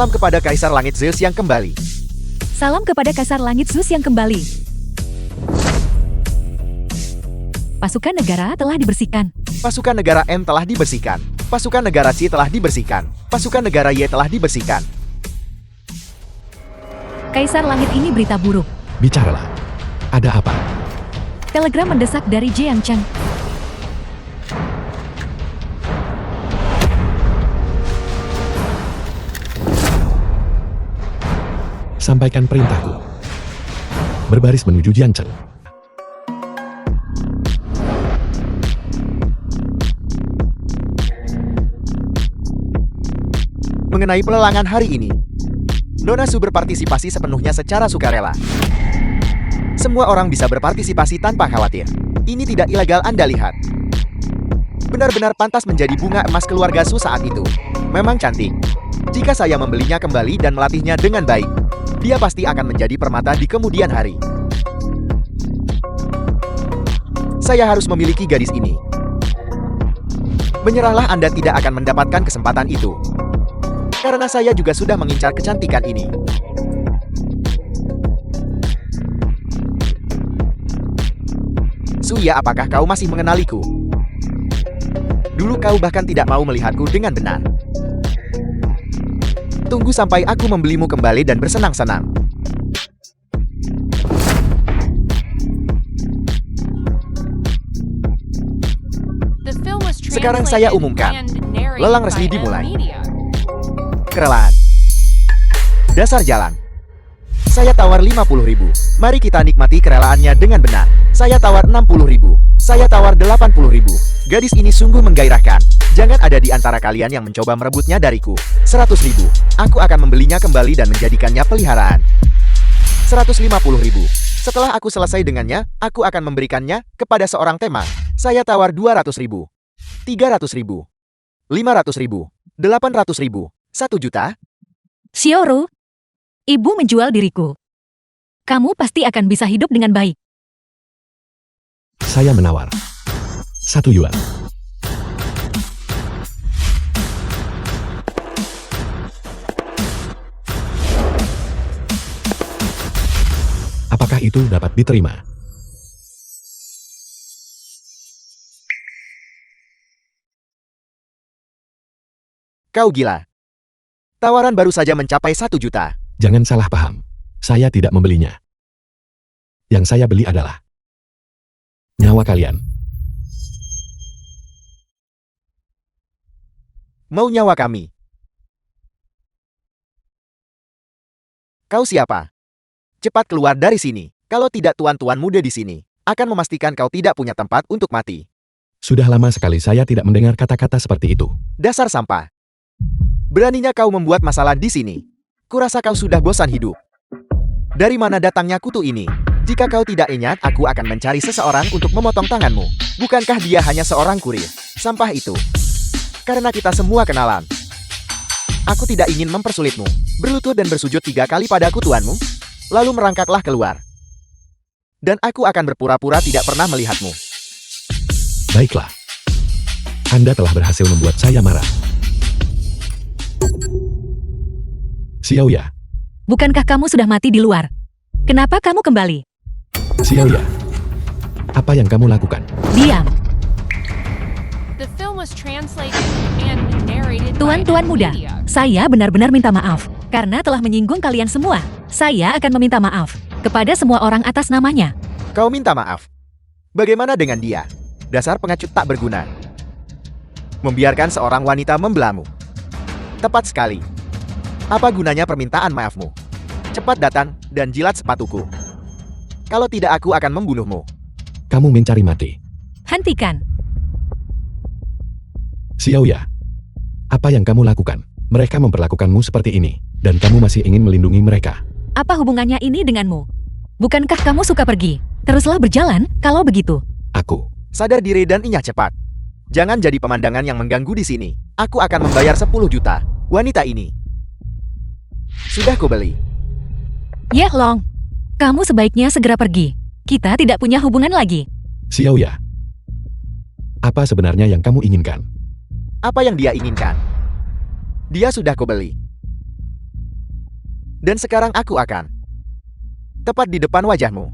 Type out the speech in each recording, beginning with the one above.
Salam kepada Kaisar Langit Zeus yang kembali. Salam kepada Kaisar Langit Zeus yang kembali. Pasukan negara telah dibersihkan. Pasukan negara M telah dibersihkan. Pasukan negara C telah dibersihkan. Pasukan negara Y telah dibersihkan. Kaisar Langit ini berita buruk. Bicaralah. Ada apa? Telegram mendesak dari Jiang Cheng. Sampaikan perintahku. Berbaris menuju Jiangcheng. Mengenai pelelangan hari ini, Nona Su berpartisipasi sepenuhnya secara sukarela. Semua orang bisa berpartisipasi tanpa khawatir. Ini tidak ilegal, Anda lihat. Benar-benar pantas menjadi bunga emas keluarga Su saat itu. Memang cantik. Jika saya membelinya kembali dan melatihnya dengan baik, dia pasti akan menjadi permata di kemudian hari. Saya harus memiliki gadis ini. Menyerahlah, Anda tidak akan mendapatkan kesempatan itu. Karena saya juga sudah mengincar kecantikan ini. Suya, apakah kau masih mengenaliku? Dulu kau bahkan tidak mau melihatku dengan benar. Tunggu sampai aku membelimu kembali dan bersenang-senang. Sekarang saya umumkan. Lelang resmi dimulai. Kerelaan. Dasar jalan. Saya tawar 50.000. Mari kita nikmati kerelaannya dengan benar. Saya tawar 60.000. Saya tawar 80.000. Gadis ini sungguh menggairahkan. Jangan ada di antara kalian yang mencoba merebutnya dariku. 100.000. Aku akan membelinya kembali dan menjadikannya peliharaan. 150.000. Setelah aku selesai dengannya, aku akan memberikannya kepada seorang teman. Saya tawar 200.000. 300.000. 500.000. 800.000. 1 juta? Xiaoru, ibu menjual diriku. Kamu pasti akan bisa hidup dengan baik. Saya menawar 1 yuan. Apakah itu dapat diterima? Kau gila. Tawaran baru saja mencapai 1 juta. Jangan salah paham. Saya tidak membelinya. Yang saya beli adalah nyawa kalian. Mau nyawa kami? Kau siapa? Cepat keluar dari sini. Kalau tidak, tuan-tuan muda di sini akan memastikan kau tidak punya tempat untuk mati. Sudah lama sekali saya tidak mendengar kata-kata seperti itu. Dasar sampah. Beraninya kau membuat masalah di sini. Kurasa kau sudah bosan hidup. Dari mana datangnya kutu ini? Jika kau tidak ingat, aku akan mencari seseorang untuk memotong tanganmu. Bukankah dia hanya seorang kurir? Sampah itu. Karena kita semua kenalan. Aku tidak ingin mempersulitmu. Berlutut dan bersujud 3 kali padaku, tuanmu. Lalu merangkaklah keluar. Dan aku akan berpura-pura tidak pernah melihatmu. Baiklah. Anda telah berhasil membuat saya marah. Xiaoya. Bukankah kamu sudah mati di luar? Kenapa kamu kembali? Xiaoya. Apa yang kamu lakukan? Diam. Tuan-tuan muda, saya benar-benar minta maaf. Karena telah menyinggung kalian semua. Saya akan meminta maaf kepada semua orang atas namanya. Kau minta maaf? Bagaimana dengan dia? Dasar pengecut tak berguna. Membiarkan seorang wanita membelamu. Tepat sekali. Apa gunanya permintaan maafmu? Cepat datang dan jilat sepatuku. Kalau tidak, aku akan membunuhmu. Kamu mencari mati. Hentikan. Xiaoya. Apa yang kamu lakukan? Mereka memperlakukanmu seperti ini, dan kamu masih ingin melindungi mereka. Apa hubungannya ini denganmu? Bukankah kamu suka pergi? Teruslah berjalan, kalau begitu. Aku. Sadar diri dan inyah cepat. Jangan jadi pemandangan yang mengganggu di sini. Aku akan membayar 10 juta. Wanita ini sudah kubeli. Ye Long, kamu sebaiknya segera pergi. Kita tidak punya hubungan lagi. Xiaoya. Apa sebenarnya yang kamu inginkan? Apa yang dia inginkan? Dia sudah kubeli. Dan sekarang aku akan tepat di depan wajahmu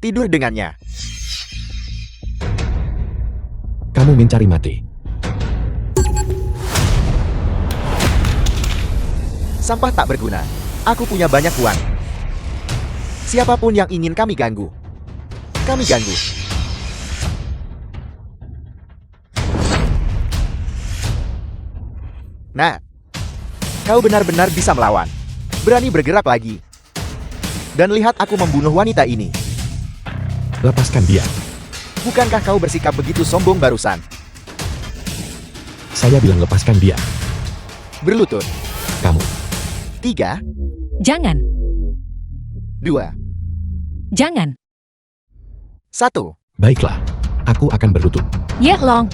tidur dengannya. Kamu mencari mati. Sampah tak berguna. Aku punya banyak uang. Siapapun yang ingin kami ganggu, kami ganggu. Nah, kau benar-benar bisa melawan. Berani bergerak lagi. Dan lihat aku membunuh wanita ini. Lepaskan dia. Bukankah kau bersikap begitu sombong barusan? Saya bilang lepaskan dia. Berlutut. Kamu. 3, Jangan. 2, Jangan. 1. Baiklah. Aku akan berlutut. Ye Long.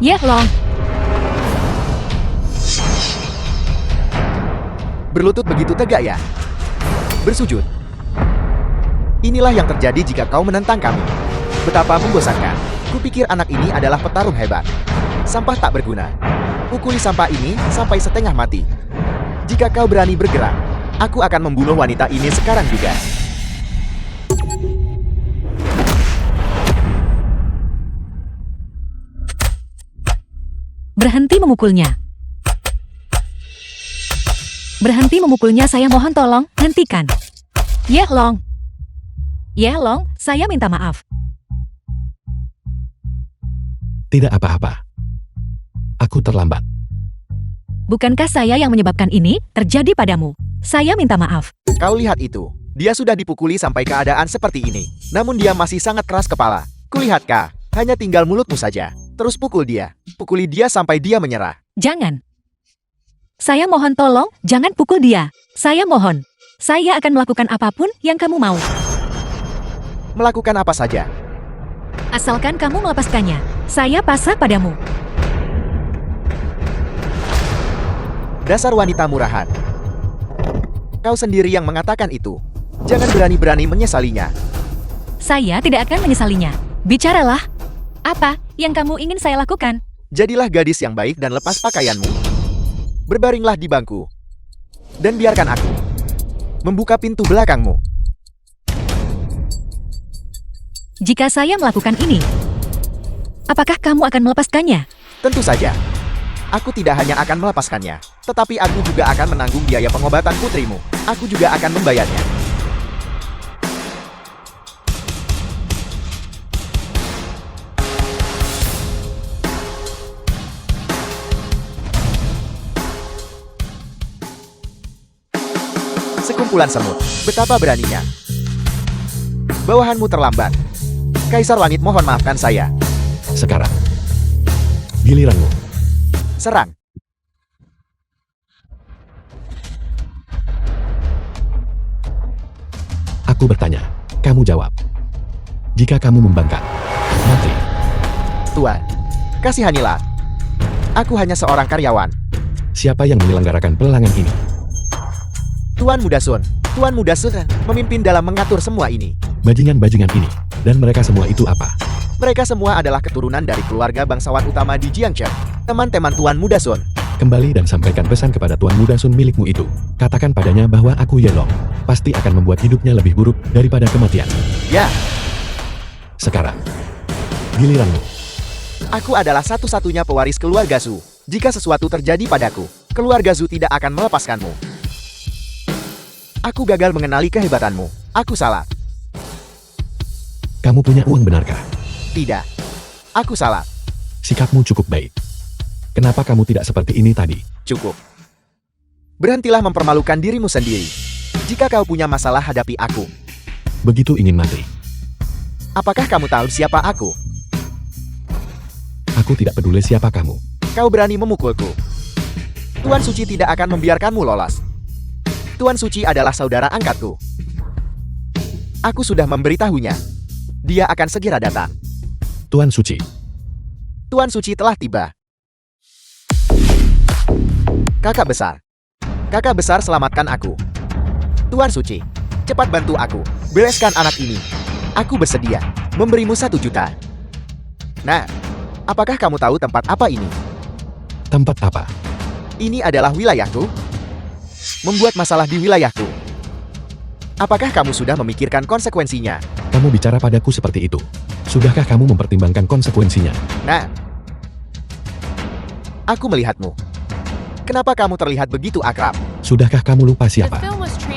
Ye Long. Berlutut begitu tegak ya? Bersujud. Inilah yang terjadi jika kau menentang kami. Betapa membosankan. Kupikir anak ini adalah petarung hebat. Sampah tak berguna. Pukuli sampah ini sampai setengah mati. Jika kau berani bergerak, aku akan membunuh wanita ini sekarang juga. Berhenti memukulnya. Berhenti memukulnya, saya mohon tolong, hentikan. Ye Long. Ye Long, saya minta maaf. Tidak apa-apa. Aku terlambat. Bukankah saya yang menyebabkan ini terjadi padamu? Saya minta maaf. Kau lihat itu. Dia sudah dipukuli sampai keadaan seperti ini. Namun dia masih sangat keras kepala. Kulihat kah? Hanya tinggal mulutmu saja. Terus pukul dia. Pukuli dia sampai dia menyerah. Jangan. Saya mohon tolong, jangan pukul dia. Saya mohon. Saya akan melakukan apapun yang kamu mau. Melakukan apa saja. Asalkan kamu melepaskannya. Saya pasrah padamu. Dasar wanita murahan. Kau sendiri yang mengatakan itu. Jangan berani-berani menyesalinya. Saya tidak akan menyesalinya. Bicaralah. Apa yang kamu ingin saya lakukan? Jadilah gadis yang baik dan lepas pakaianmu. Berbaringlah di bangku. Dan biarkan aku membuka pintu belakangmu. Jika saya melakukan ini, apakah kamu akan melepaskannya? Tentu saja. Aku tidak hanya akan melepaskannya, tetapi aku juga akan menanggung biaya pengobatan putrimu. Aku juga akan membayarnya. Sekumpulan semut. Betapa beraninya. Bawahanmu terlambat. Kaisar Langit, mohon maafkan saya. Sekarang. Giliranmu. Serang. Aku bertanya. Kamu jawab. Jika kamu membangkang, mati. Tuan, kasihanilah. Aku hanya seorang karyawan. Siapa yang menyelenggarakan pelelangan ini? Tuan Muda Sun. Tuan Muda Sun memimpin dalam mengatur semua ini. Bajingan-bajingan ini. Dan mereka semua itu apa? Mereka semua adalah keturunan dari keluarga bangsawan utama di Jiangchen. Teman-teman Tuan Muda Sun. Kembali dan sampaikan pesan kepada Tuan Muda Sun milikmu itu. Katakan padanya bahwa aku Ye Long. Pasti akan membuat hidupnya lebih buruk daripada kematian. Ya, Sekarang. Giliranmu. aku adalah satu-satunya pewaris keluarga Su. Jika sesuatu terjadi padaku, keluarga Su tidak akan melepaskanmu. Aku gagal mengenali kehebatanmu. Aku salah. Kamu punya uang, benarkah? Tidak. Aku salah. Sikapmu cukup baik. Kenapa kamu tidak seperti ini tadi? Cukup. Berhentilah mempermalukan dirimu sendiri. Jika kau punya masalah, hadapi aku. Begitu ingin mati. Apakah kamu tahu siapa aku? Aku tidak peduli siapa kamu. Kau berani memukulku. Tuan Suci tidak akan membiarkanmu lolos. Tuan Suci adalah saudara angkatku. Aku sudah memberitahunya. Dia akan segera datang. Tuan Suci. Tuan Suci telah tiba. Kakak besar. Kakak besar, selamatkan aku. Tuan Suci, cepat bantu aku. Bereskan anak ini. Aku bersedia memberimu 1 juta. Nah, apakah kamu tahu tempat apa ini? Tempat apa? Ini adalah wilayahku. Membuat masalah di wilayahku. Apakah kamu sudah memikirkan konsekuensinya? Kamu bicara padaku seperti itu. Sudahkah kamu mempertimbangkan konsekuensinya? Nah, aku melihatmu. Kenapa kamu terlihat begitu akrab? Sudahkah kamu lupa siapa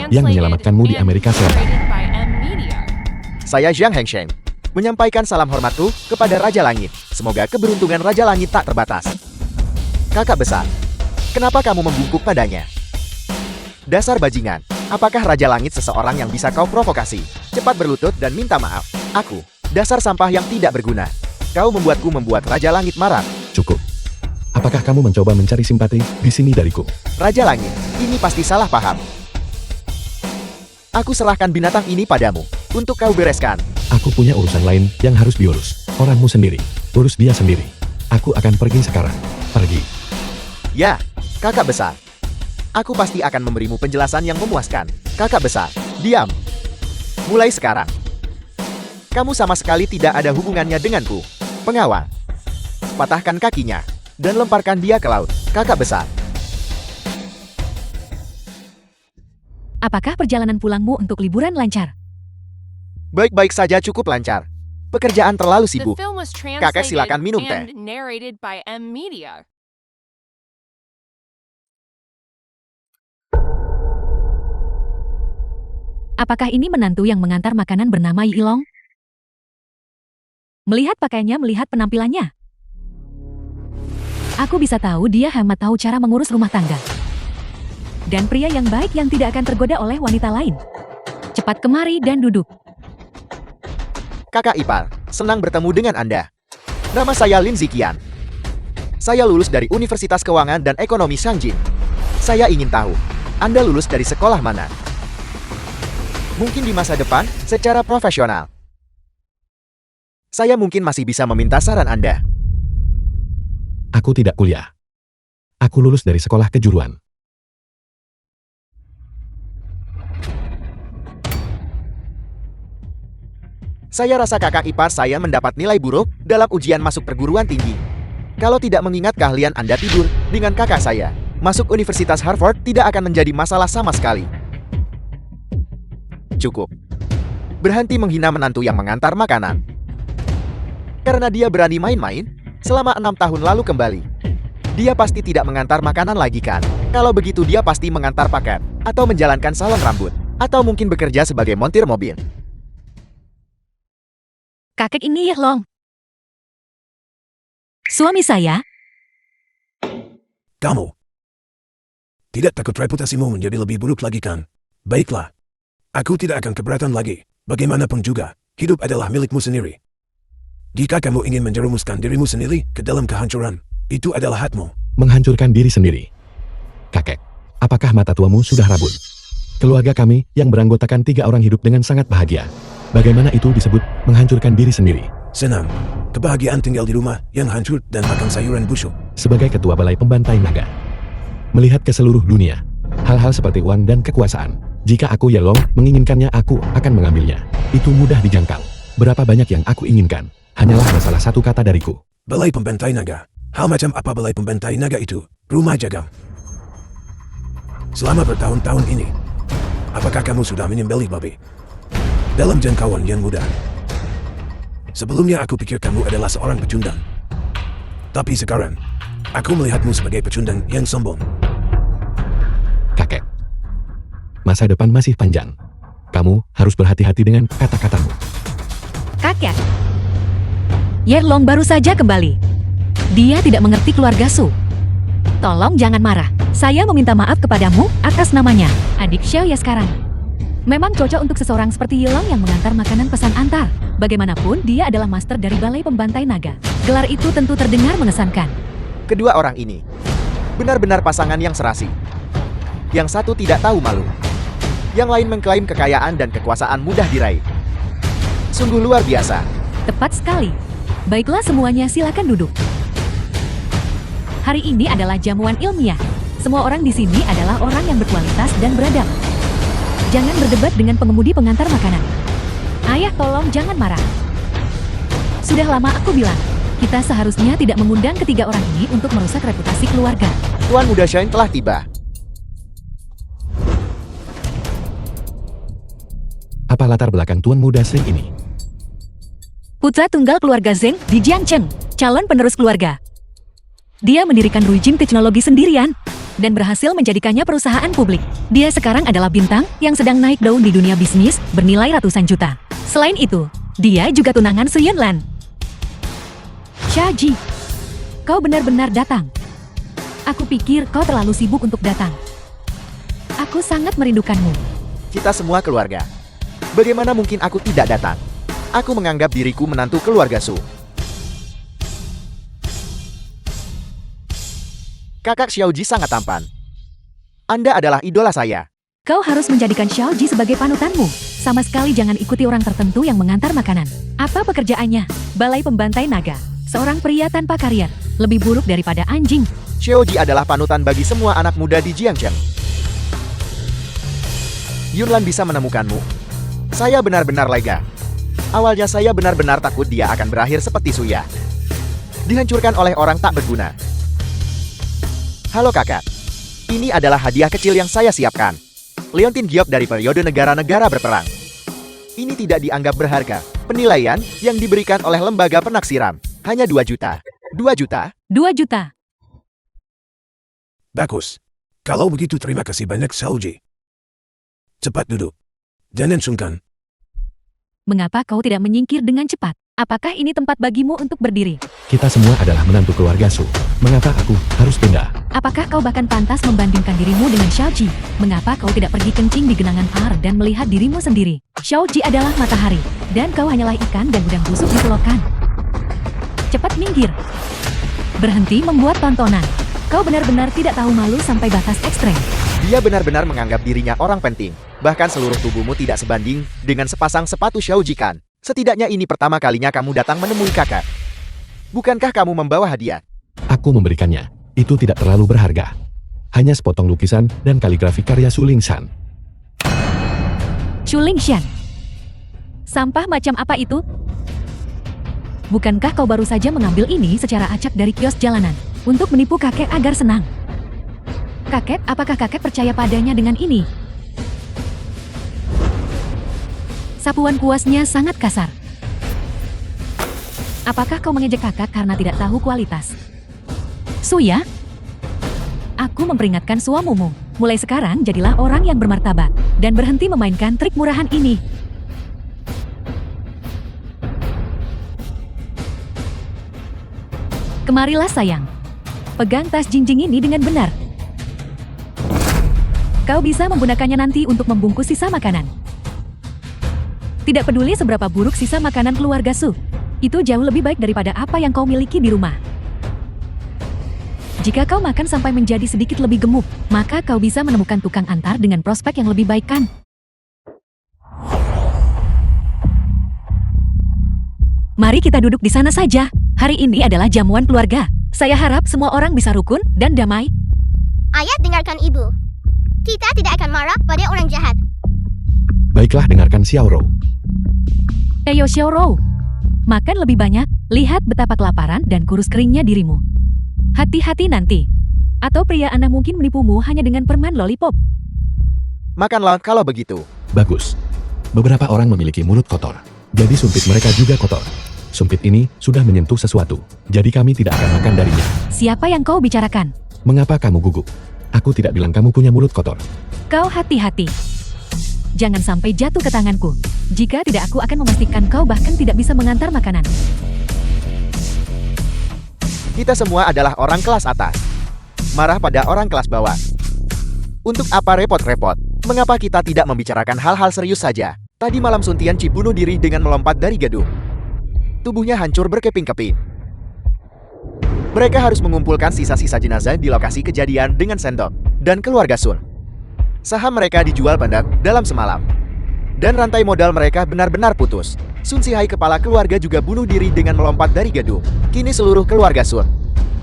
yang menyelamatkanmu di Amerika Selatan? Saya Zhang Hengsheng. Menyampaikan salam hormatku kepada Raja Langit. Semoga keberuntungan Raja Langit tak terbatas. Kakak besar, kenapa kamu membungkuk padanya? Dasar bajingan, apakah Raja Langit seseorang yang bisa kau provokasi? Cepat berlutut dan minta maaf. Aku, dasar sampah yang tidak berguna. Kau membuat Raja Langit marah. Cukup. Apakah kamu mencoba mencari simpati di sini dariku? Raja Langit, ini pasti salah paham. Aku serahkan binatang ini padamu, untuk kau bereskan. Aku punya urusan lain yang harus diurus. Orangmu sendiri, urus dia sendiri. Aku akan pergi sekarang. Pergi. Ya, kakak besar. Aku pasti akan memberimu penjelasan yang memuaskan. Kakak besar, diam. Mulai sekarang. Kamu sama sekali tidak ada hubungannya denganku. Pengawal. Patahkan kakinya, dan lemparkan dia ke laut. Kakak besar. Apakah perjalanan pulangmu untuk liburan lancar? Baik-baik saja, cukup lancar. Pekerjaan terlalu sibuk. Kakak silakan minum teh. Apakah ini menantu yang mengantar makanan bernama Yilong? Melihat pakaiannya, melihat penampilannya. Aku bisa tahu dia hemat tahu cara mengurus rumah tangga. Dan pria yang baik yang tidak akan tergoda oleh wanita lain. Cepat kemari dan duduk. Kakak ipar, senang bertemu dengan Anda. Nama saya Lin Ziqian. Saya lulus dari Universitas Keuangan dan Ekonomi Shangjin. Saya ingin tahu, Anda lulus dari sekolah mana? Mungkin di masa depan, secara profesional. Saya mungkin masih bisa meminta saran Anda. Aku tidak kuliah. Aku lulus dari sekolah kejuruan. Saya rasa kakak ipar saya mendapat nilai buruk dalam ujian masuk perguruan tinggi. Kalau tidak mengingat keahlian Anda tidur dengan kakak saya, masuk Universitas Harvard tidak akan menjadi masalah sama sekali. Cukup. Berhenti menghina menantu yang mengantar makanan. Karena dia berani main-main, selama 6 tahun lalu kembali. Dia pasti tidak mengantar makanan lagi kan? Kalau begitu dia pasti mengantar paket, atau menjalankan salon rambut, atau mungkin bekerja sebagai montir mobil. Kakek ini Yilong. Suami saya. Kamu tidak takut reputasimu menjadi lebih buruk lagi kan? Baiklah. Aku tidak akan keberatan lagi. Bagaimanapun juga, hidup adalah milikmu sendiri. Jika kamu ingin menjerumuskan dirimu sendiri ke dalam kehancuran, itu adalah hakmu. Menghancurkan diri sendiri. Kakek, apakah mata tuamu sudah rabun? Keluarga kami yang beranggotakan 3 orang hidup dengan sangat bahagia. Bagaimana itu disebut menghancurkan diri sendiri? Senang. Kebahagiaan tinggal di rumah yang hancur dan makan sayuran busuk. Sebagai ketua balai pembantai naga, melihat ke seluruh dunia, hal-hal seperti uang dan kekuasaan, jika aku Yilong menginginkannya, aku akan mengambilnya. Itu mudah dijangkau. Berapa banyak yang aku inginkan, hanyalah masalah satu kata dariku. Balai pembantai naga. Hal macam apa balai pembantai naga itu? Rumah jagal. Selama bertahun-tahun ini, apakah kamu sudah menyembelih babi? Dalam jangkauan yang mudah. Sebelumnya aku pikir kamu adalah seorang pecundang. Tapi sekarang, aku melihatmu sebagai pecundang yang sombong. Kakek, masa depan masih panjang. Kamu harus berhati-hati dengan kata-katamu. Kakek. Yilong baru saja kembali. Dia tidak mengerti keluarga Su. Tolong jangan marah. Saya meminta maaf kepadamu atas namanya, adik Xiao ya sekarang. Memang cocok untuk seseorang seperti Yilong yang mengantar makanan pesan antar. Bagaimanapun, dia adalah master dari Balai Pembantai Naga. Gelar itu tentu terdengar mengesankan. Kedua orang ini benar-benar pasangan yang serasi. Yang satu tidak tahu malu. Yang lain mengklaim kekayaan dan kekuasaan mudah diraih. Sungguh luar biasa. Tepat sekali. Baiklah semuanya, silakan duduk. Hari ini adalah jamuan ilmiah. Semua orang di sini adalah orang yang berkualitas dan beradab. Jangan berdebat dengan pengemudi pengantar makanan. Ayah, tolong jangan marah. Sudah lama aku bilang, kita seharusnya tidak mengundang ketiga orang ini untuk merusak reputasi keluarga. Tuan Muda Shine telah tiba. Apa latar belakang Tuan Muda Sing ini? Putra tunggal keluarga Zeng di Jiangcheng, calon penerus keluarga. Dia mendirikan Ruijin Teknologi sendirian dan berhasil menjadikannya perusahaan publik. Dia sekarang adalah bintang yang sedang naik daun di dunia bisnis bernilai ratusan juta. Selain itu, dia juga tunangan Su Yunlan. Shaji, kau benar-benar datang. Aku pikir kau terlalu sibuk untuk datang. Aku sangat merindukanmu. Kita semua keluarga. Bagaimana mungkin aku tidak datang? Aku menganggap diriku menantu keluarga Su. Kakak Xiaoji sangat tampan. Anda adalah idola saya. Kau harus menjadikan Xiaoji sebagai panutanmu. Sama sekali jangan ikuti orang tertentu yang mengantar makanan. Apa pekerjaannya? Balai pembantai naga. Seorang pria tanpa karier. Lebih buruk daripada anjing. Xiaoji adalah panutan bagi semua anak muda di Jiangcheng. Yunlan bisa menemukanmu. Saya benar-benar lega. Awalnya saya benar-benar takut dia akan berakhir seperti Suya. Dihancurkan oleh orang tak berguna. Halo kakak. Ini adalah hadiah kecil yang saya siapkan. Leontin Giok dari periode negara-negara berperang. Ini tidak dianggap berharga. Penilaian yang diberikan oleh lembaga penaksiran. Hanya 2 juta. 2 juta? 2 juta. Bagus. Kalau begitu terima kasih banyak Xiaoji. Cepat duduk. Jangan sungkan. Mengapa kau tidak menyingkir dengan cepat? Apakah ini tempat bagimu untuk berdiri? Kita semua adalah menantu keluarga Su. Mengapa aku harus pindah? Apakah kau bahkan pantas membandingkan dirimu dengan Xiaoji? Mengapa kau tidak pergi kencing di genangan air dan melihat dirimu sendiri? Xiaoji adalah matahari, dan kau hanyalah ikan dan udang busuk di selokan. Cepat minggir. Berhenti membuat tontonan. Kau benar-benar tidak tahu malu sampai batas ekstrem. Dia benar-benar menganggap dirinya orang penting. Bahkan seluruh tubuhmu tidak sebanding dengan sepasang sepatu Xiaoji kan. Setidaknya ini pertama kalinya kamu datang menemui kakak. Bukankah kamu membawa hadiah? Aku memberikannya. Itu tidak terlalu berharga. Hanya sepotong lukisan dan kaligrafi karya Su Lingshan. Shu Lingshan. Sampah macam apa itu? Bukankah kau baru saja mengambil ini secara acak dari kios jalanan untuk menipu kakek agar senang? Kakek, apakah kakek percaya padanya dengan ini? Sapuan kuasnya sangat kasar. Apakah kau mengejek kakak karena tidak tahu kualitas? Suya? Aku memperingatkan suamumu. Mulai sekarang jadilah orang yang bermartabat dan berhenti memainkan trik murahan ini. Kemarilah sayang. Pegang tas jinjing ini dengan benar. Kau bisa menggunakannya nanti untuk membungkus sisa makanan. Tidak peduli seberapa buruk sisa makanan keluarga Su, itu jauh lebih baik daripada apa yang kau miliki di rumah. Jika kau makan sampai menjadi sedikit lebih gemuk, maka kau bisa menemukan tukang antar dengan prospek yang lebih baik kan? Mari kita duduk di sana saja. Hari ini adalah jamuan keluarga. Saya harap semua orang bisa rukun dan damai. Ayah, dengarkan ibu. Kita tidak akan marah pada orang jahat. Baiklah, dengarkan Xiao Rou. Eyo Xiaorou, makan lebih banyak, lihat betapa kelaparan dan kurus keringnya dirimu. Hati-hati nanti. Atau pria Anda mungkin menipumu hanya dengan permen lollipop. Makanlah kalau begitu. Bagus. Beberapa orang memiliki mulut kotor. Jadi sumpit mereka juga kotor. Sumpit ini sudah menyentuh sesuatu. Jadi kami tidak akan makan darinya. Siapa yang kau bicarakan? Mengapa kamu gugup? Aku tidak bilang kamu punya mulut kotor. Kau hati-hati. Jangan sampai jatuh ke tanganku. Jika tidak, aku akan memastikan kau bahkan tidak bisa mengantar makanan. Kita semua adalah orang kelas atas. Marah pada orang kelas bawah. Untuk apa repot-repot? Mengapa kita tidak membicarakan hal-hal serius saja? Tadi malam Sun Tianqi bunuh diri dengan melompat dari gedung. Tubuhnya hancur berkeping-keping. Mereka harus mengumpulkan sisa-sisa jenazah di lokasi kejadian dengan sendok dan keluarga Sun. Saham mereka dijual banyak dalam semalam. Dan rantai modal mereka benar-benar putus. Sun Sihai, kepala keluarga, juga bunuh diri dengan melompat dari gedung. Kini seluruh keluarga Sun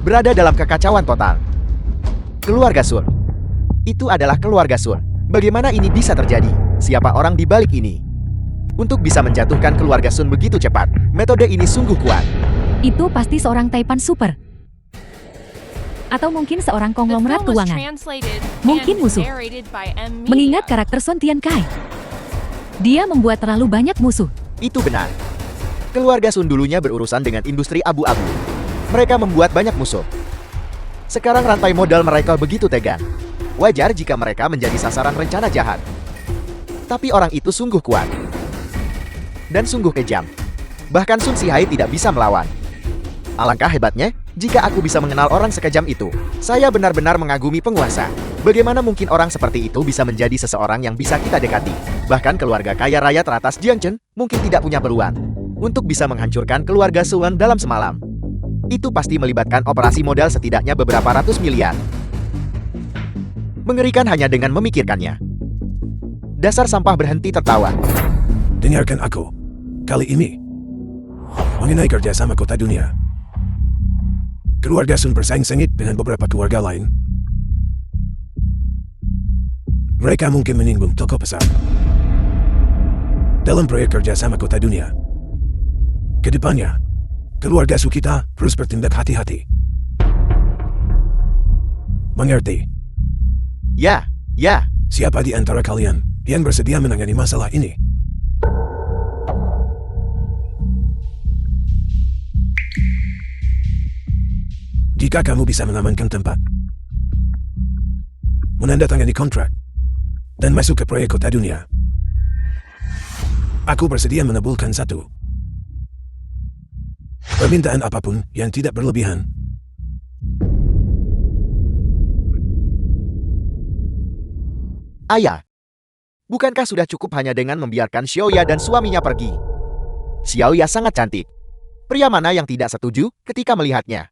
berada dalam kekacauan total. Keluarga Sun. Itu adalah keluarga Sun. Bagaimana ini bisa terjadi? Siapa orang di balik ini? Untuk bisa menjatuhkan keluarga Sun begitu cepat, metode ini sungguh kuat. Itu pasti seorang Taipan super. Atau mungkin seorang konglomerat keuangan. Mungkin musuh. Mengingat karakter Son Tian Kai, dia membuat terlalu banyak musuh. Itu benar. Keluarga Sun dulunya berurusan dengan industri abu-abu. Mereka membuat banyak musuh. Sekarang rantai modal mereka begitu tegang. Wajar jika mereka menjadi sasaran rencana jahat. Tapi orang itu sungguh kuat. Dan sungguh kejam. Bahkan Sun Sihai tidak bisa melawan. Alangkah hebatnya, jika aku bisa mengenal orang sekejam itu. Saya benar-benar mengagumi penguasa. Bagaimana mungkin orang seperti itu bisa menjadi seseorang yang bisa kita dekati? Bahkan keluarga kaya raya teratas Jiang Chen mungkin tidak punya peluang untuk bisa menghancurkan keluarga Sun dalam semalam. Itu pasti melibatkan operasi modal setidaknya beberapa ratus miliar. Mengerikan hanya dengan memikirkannya. Dasar sampah berhenti tertawa. Dengarkan aku. Kali ini, mengenai kerjasama kota dunia. Keluarga Sun bersaing sengit dengan beberapa keluarga lain. Mereka mungkin menyinggung tokoh besar dalam proyek kerjasama kota dunia. Kedepannya, keluarga Su kita harus bertindak hati-hati. Mengerti? Ya. Siapa di antara kalian yang bersedia menangani masalah ini? Jika kamu bisa mengamankan tempat, menandatangani kontrak, dan masuk ke proyek kota dunia, aku bersedia menabulkan satu permintaan apapun yang tidak berlebihan. Ayah, bukankah sudah cukup hanya dengan membiarkan Xiaoya dan suaminya pergi? Xiaoya sangat cantik. Pria mana yang tidak setuju ketika melihatnya?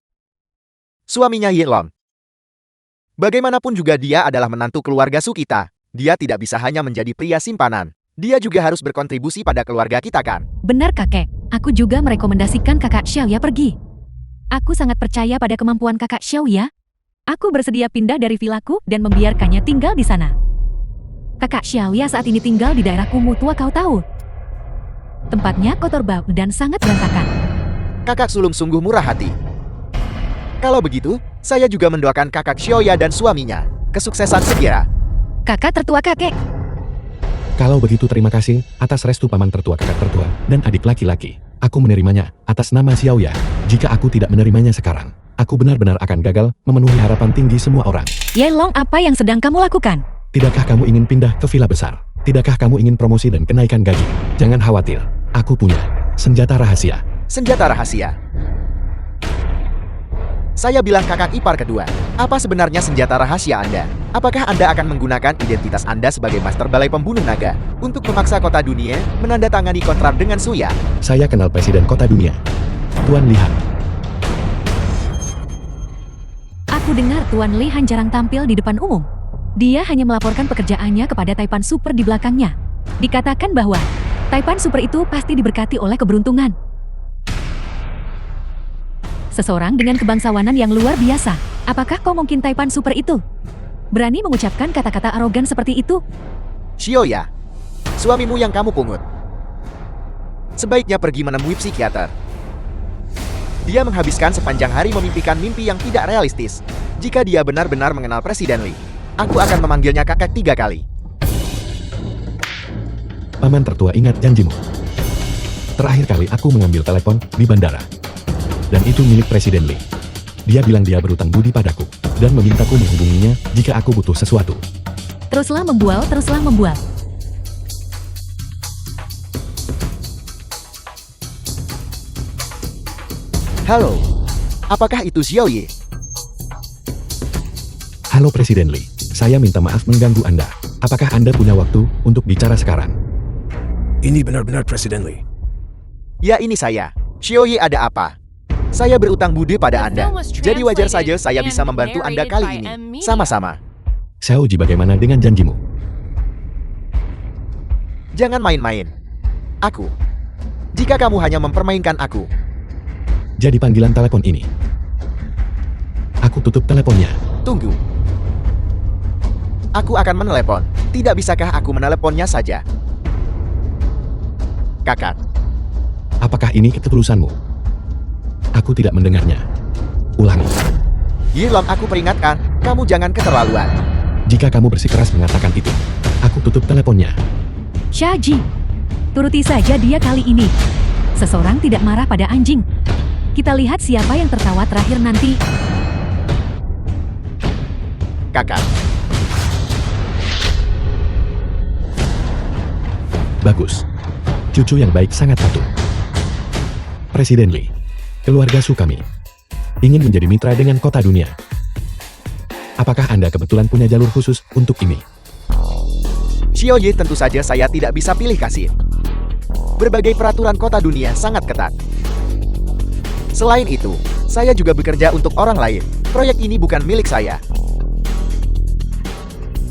Suaminya Yilong. Bagaimanapun juga dia adalah menantu keluarga Su kita. Dia tidak bisa hanya menjadi pria simpanan. Dia juga harus berkontribusi pada keluarga kita kan? Benar kakek, aku juga merekomendasikan kakak Xiaoya pergi. Aku sangat percaya pada kemampuan kakak Xiaoya. Aku bersedia pindah dari vilaku dan membiarkannya tinggal di sana. Kakak Xiaoya saat ini tinggal di daerah kumuh tua, kau tahu. Tempatnya kotor bau dan sangat berantakan. Kakak sulung sungguh murah hati. Kalau begitu, saya juga mendoakan kakak Xiaoya dan suaminya kesuksesan segera. Kakak tertua kakek. Kalau begitu terima kasih atas restu paman tertua kakak tertua dan adik laki-laki. Aku menerimanya atas nama Xiaoya. Jika aku tidak menerimanya sekarang, aku benar-benar akan gagal memenuhi harapan tinggi semua orang. Yelong, apa yang sedang kamu lakukan? Tidakkah kamu ingin pindah ke villa besar? Tidakkah kamu ingin promosi dan kenaikan gaji? Jangan khawatir, aku punya senjata rahasia. Senjata rahasia. Saya bilang kakak ipar kedua. Apa sebenarnya senjata rahasia Anda? Apakah Anda akan menggunakan identitas Anda sebagai master balai pembunuh naga untuk memaksa kota dunia menandatangani kontrak dengan Suya? Saya kenal presiden kota dunia, Tuan Lihan. Aku dengar Tuan Lihan jarang tampil di depan umum. Dia hanya melaporkan pekerjaannya kepada Taipan Super di belakangnya. Dikatakan bahwa Taipan Super itu pasti diberkati oleh keberuntungan. Seseorang dengan kebangsawanan yang luar biasa. Apakah kau mungkin Taipan Super itu? Berani mengucapkan kata-kata arogan seperti itu? Xiaoya, suamimu yang kamu pungut. Sebaiknya pergi menemui psikiater. Dia menghabiskan sepanjang hari memimpikan mimpi yang tidak realistis. Jika dia benar-benar mengenal Presiden Li, aku akan memanggilnya kakek 3 kali. Paman tertua, ingat janjimu. Terakhir kali aku mengambil telepon di bandara. Dan itu milik Presiden Li. Dia bilang dia berutang budi padaku dan memintaku menghubunginya jika aku butuh sesuatu. Teruslah membual, teruslah membual. Halo, apakah itu Xiaoye? Halo Presiden Li, saya minta maaf mengganggu Anda. Apakah Anda punya waktu untuk bicara sekarang? Ini benar-benar Presiden Li. Ya, ini saya. Xiaoye, ada apa? Saya berutang budi pada Anda. Jadi wajar saja saya bisa membantu Anda kali ini. Sama-sama. Xiaoji, bagaimana dengan janjimu? Jangan main-main. Aku. Jika kamu hanya mempermainkan aku. Jadi panggilan telepon ini. Aku tutup teleponnya. Tunggu. Aku akan menelepon. Tidak bisakah aku meneleponnya saja? Kakak. Apakah ini ketulusanmu? Aku tidak mendengarnya. Ulangi. Yilong, aku peringatkan, kamu jangan keterlaluan. Jika kamu bersikeras mengatakan itu, aku tutup teleponnya. Shaji, turuti saja dia kali ini. Seseorang tidak marah pada anjing. Kita lihat siapa yang tertawa terakhir nanti. Kakak, Bagus. Cucu yang baik sangat patuh. Presiden Lee, keluarga Su kami ingin menjadi mitra dengan kota dunia. Apakah Anda kebetulan punya jalur khusus untuk ini? Xiaoye, tentu saja saya tidak bisa pilih kasih. Berbagai peraturan kota dunia sangat ketat. Selain itu, saya juga bekerja untuk orang lain. Proyek ini bukan milik saya.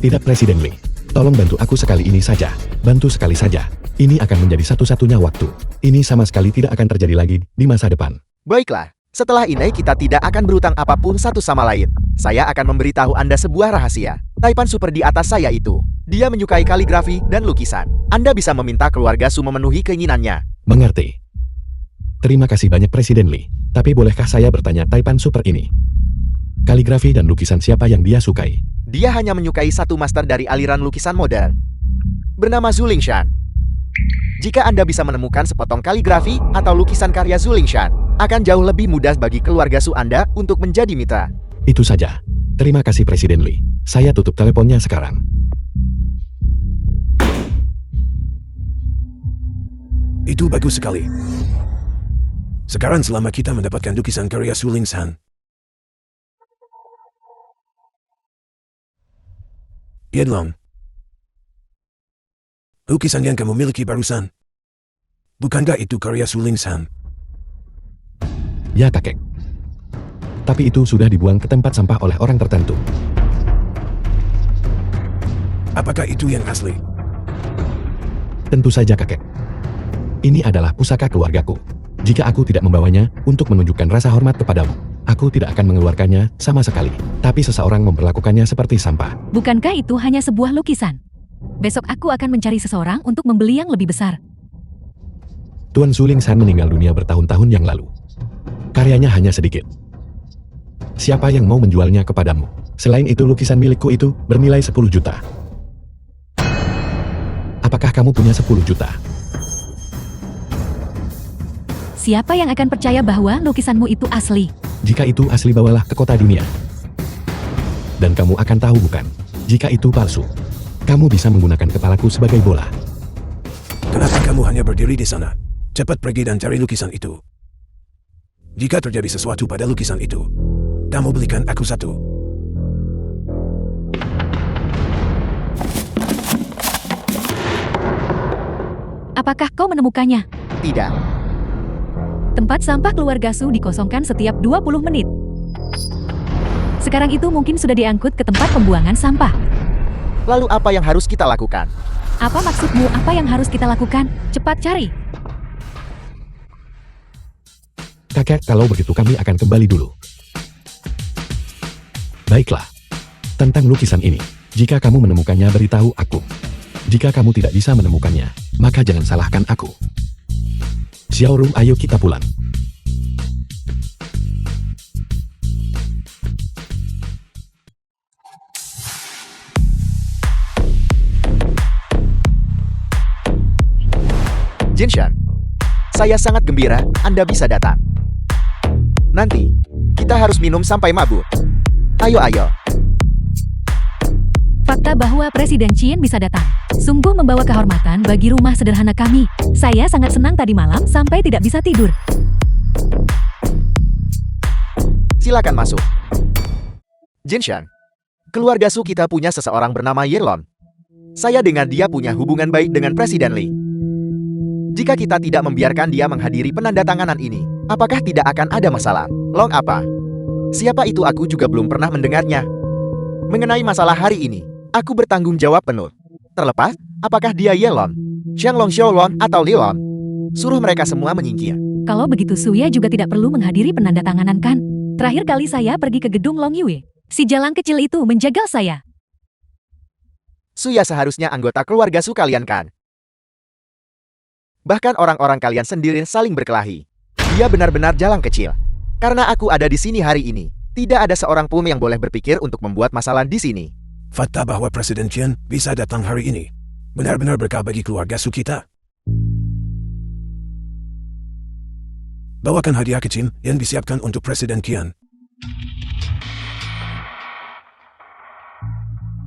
Tidak, Presiden Lee. Tolong bantu aku sekali ini saja. Bantu sekali saja. Ini akan menjadi satu-satunya waktu. Ini sama sekali tidak akan terjadi lagi di masa depan. Baiklah, setelah ini kita tidak akan berutang apapun satu sama lain. Saya akan memberitahu Anda sebuah rahasia. Taipan Super di atas saya itu, dia menyukai kaligrafi dan lukisan. Anda bisa meminta keluarga Su memenuhi keinginannya. Mengerti. Terima kasih banyak Presiden Lee. Tapi bolehkah saya bertanya Taipan Super ini? Kaligrafi dan lukisan siapa yang dia sukai? Dia hanya menyukai satu master dari aliran lukisan modern, bernama Zhu Lingshan. Jika Anda bisa menemukan sepotong kaligrafi atau lukisan karya Zhu Lingshan, akan jauh lebih mudah bagi keluarga Su Anda untuk menjadi mitra. Itu saja. Terima kasih Presiden Lee. Saya tutup teleponnya sekarang. Itu bagus sekali. Sekarang selama kita mendapatkan lukisan karya Zhu Lingshan. Yilong, lukisan yang kamu miliki barusan, bukankah itu karya Zhu Lingshan? Ya, kakek. Tapi itu sudah dibuang ke tempat sampah oleh orang tertentu. Apakah itu yang asli? Tentu saja, kakek. Ini adalah pusaka keluargaku. Jika aku tidak membawanya untuk menunjukkan rasa hormat kepadamu, aku tidak akan mengeluarkannya sama sekali. Tapi seseorang memperlakukannya seperti sampah. Bukankah itu hanya sebuah lukisan? Besok aku akan mencari seseorang untuk membeli yang lebih besar. Tuan Zhu Lingshan meninggal dunia bertahun-tahun yang lalu. Karyanya hanya sedikit. Siapa yang mau menjualnya kepadamu? Selain itu, lukisan milikku itu bernilai 10 juta. Apakah kamu punya 10 juta? Siapa yang akan percaya bahwa lukisanmu itu asli? Jika itu asli, bawalah ke kota dunia. Dan kamu akan tahu, bukan? Jika itu palsu, kamu bisa menggunakan kepalaku sebagai bola. Kenapa kamu hanya berdiri di sana? Cepat pergi dan cari lukisan itu. Jika terjadi sesuatu pada lukisan itu, kamu belikan aku satu. Apakah kau menemukannya? Tidak. Tempat sampah keluarga Su dikosongkan setiap 20 menit. Sekarang itu mungkin sudah diangkut ke tempat pembuangan sampah. Lalu apa yang harus kita lakukan? Apa maksudmu? Apa yang harus kita lakukan? Cepat cari. Kakek, kalau begitu kami akan kembali dulu. Baiklah. Tentang lukisan ini, jika kamu menemukannya, beritahu aku. Jika kamu tidak bisa menemukannya, maka jangan salahkan aku. Xiaoru, ayo kita pulang. Jinshan, saya sangat gembira Anda bisa datang. Nanti, kita harus minum sampai mabuk. Ayo. Fakta bahwa Presiden Qin bisa datang sungguh membawa kehormatan bagi rumah sederhana kami. Saya sangat senang tadi malam sampai tidak bisa tidur. Silakan masuk. Jinshan, keluarga Su kita punya seseorang bernama Yilong. Saya dengar dia punya hubungan baik dengan Presiden Lee. Jika kita tidak membiarkan dia menghadiri penandatanganan ini, apakah tidak akan ada masalah? Long apa? Siapa itu? Aku juga belum pernah mendengarnya. Mengenai masalah hari ini, aku bertanggung jawab penuh. Terlepas, apakah dia Yilong, Xianglong, Xiaolong, atau Lilong, suruh mereka semua menyingkir. Kalau begitu Suya juga tidak perlu menghadiri penandatanganan kan? Terakhir kali saya pergi ke gedung Long Yue, si jalang kecil itu menjagal saya. Suya seharusnya anggota keluarga Su kalian kan? Bahkan orang-orang kalian sendiri saling berkelahi. Dia benar-benar jalang kecil. Karena aku ada di sini hari ini, Tidak ada seorang pun yang boleh berpikir untuk membuat masalah di sini. Fakta bahwa Presiden Qian bisa datang hari ini benar-benar berkah bagi keluarga Su kita. Bawakan hadiah kecil yang disiapkan untuk Presiden Qian.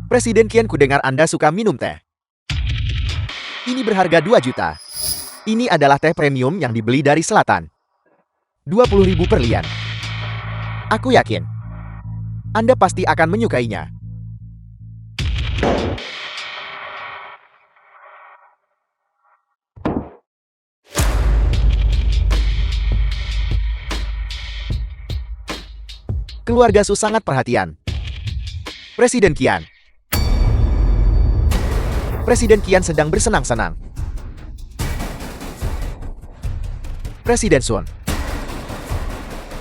Presiden Qian, ku dengar Anda suka minum teh. Ini berharga 2 juta. Ini adalah teh premium yang dibeli dari selatan. 20.000 per lian. Aku yakin Anda pasti akan menyukainya. Keluarga Su sangat perhatian. Presiden Qian. Presiden Qian sedang bersenang-senang. Presiden Sun.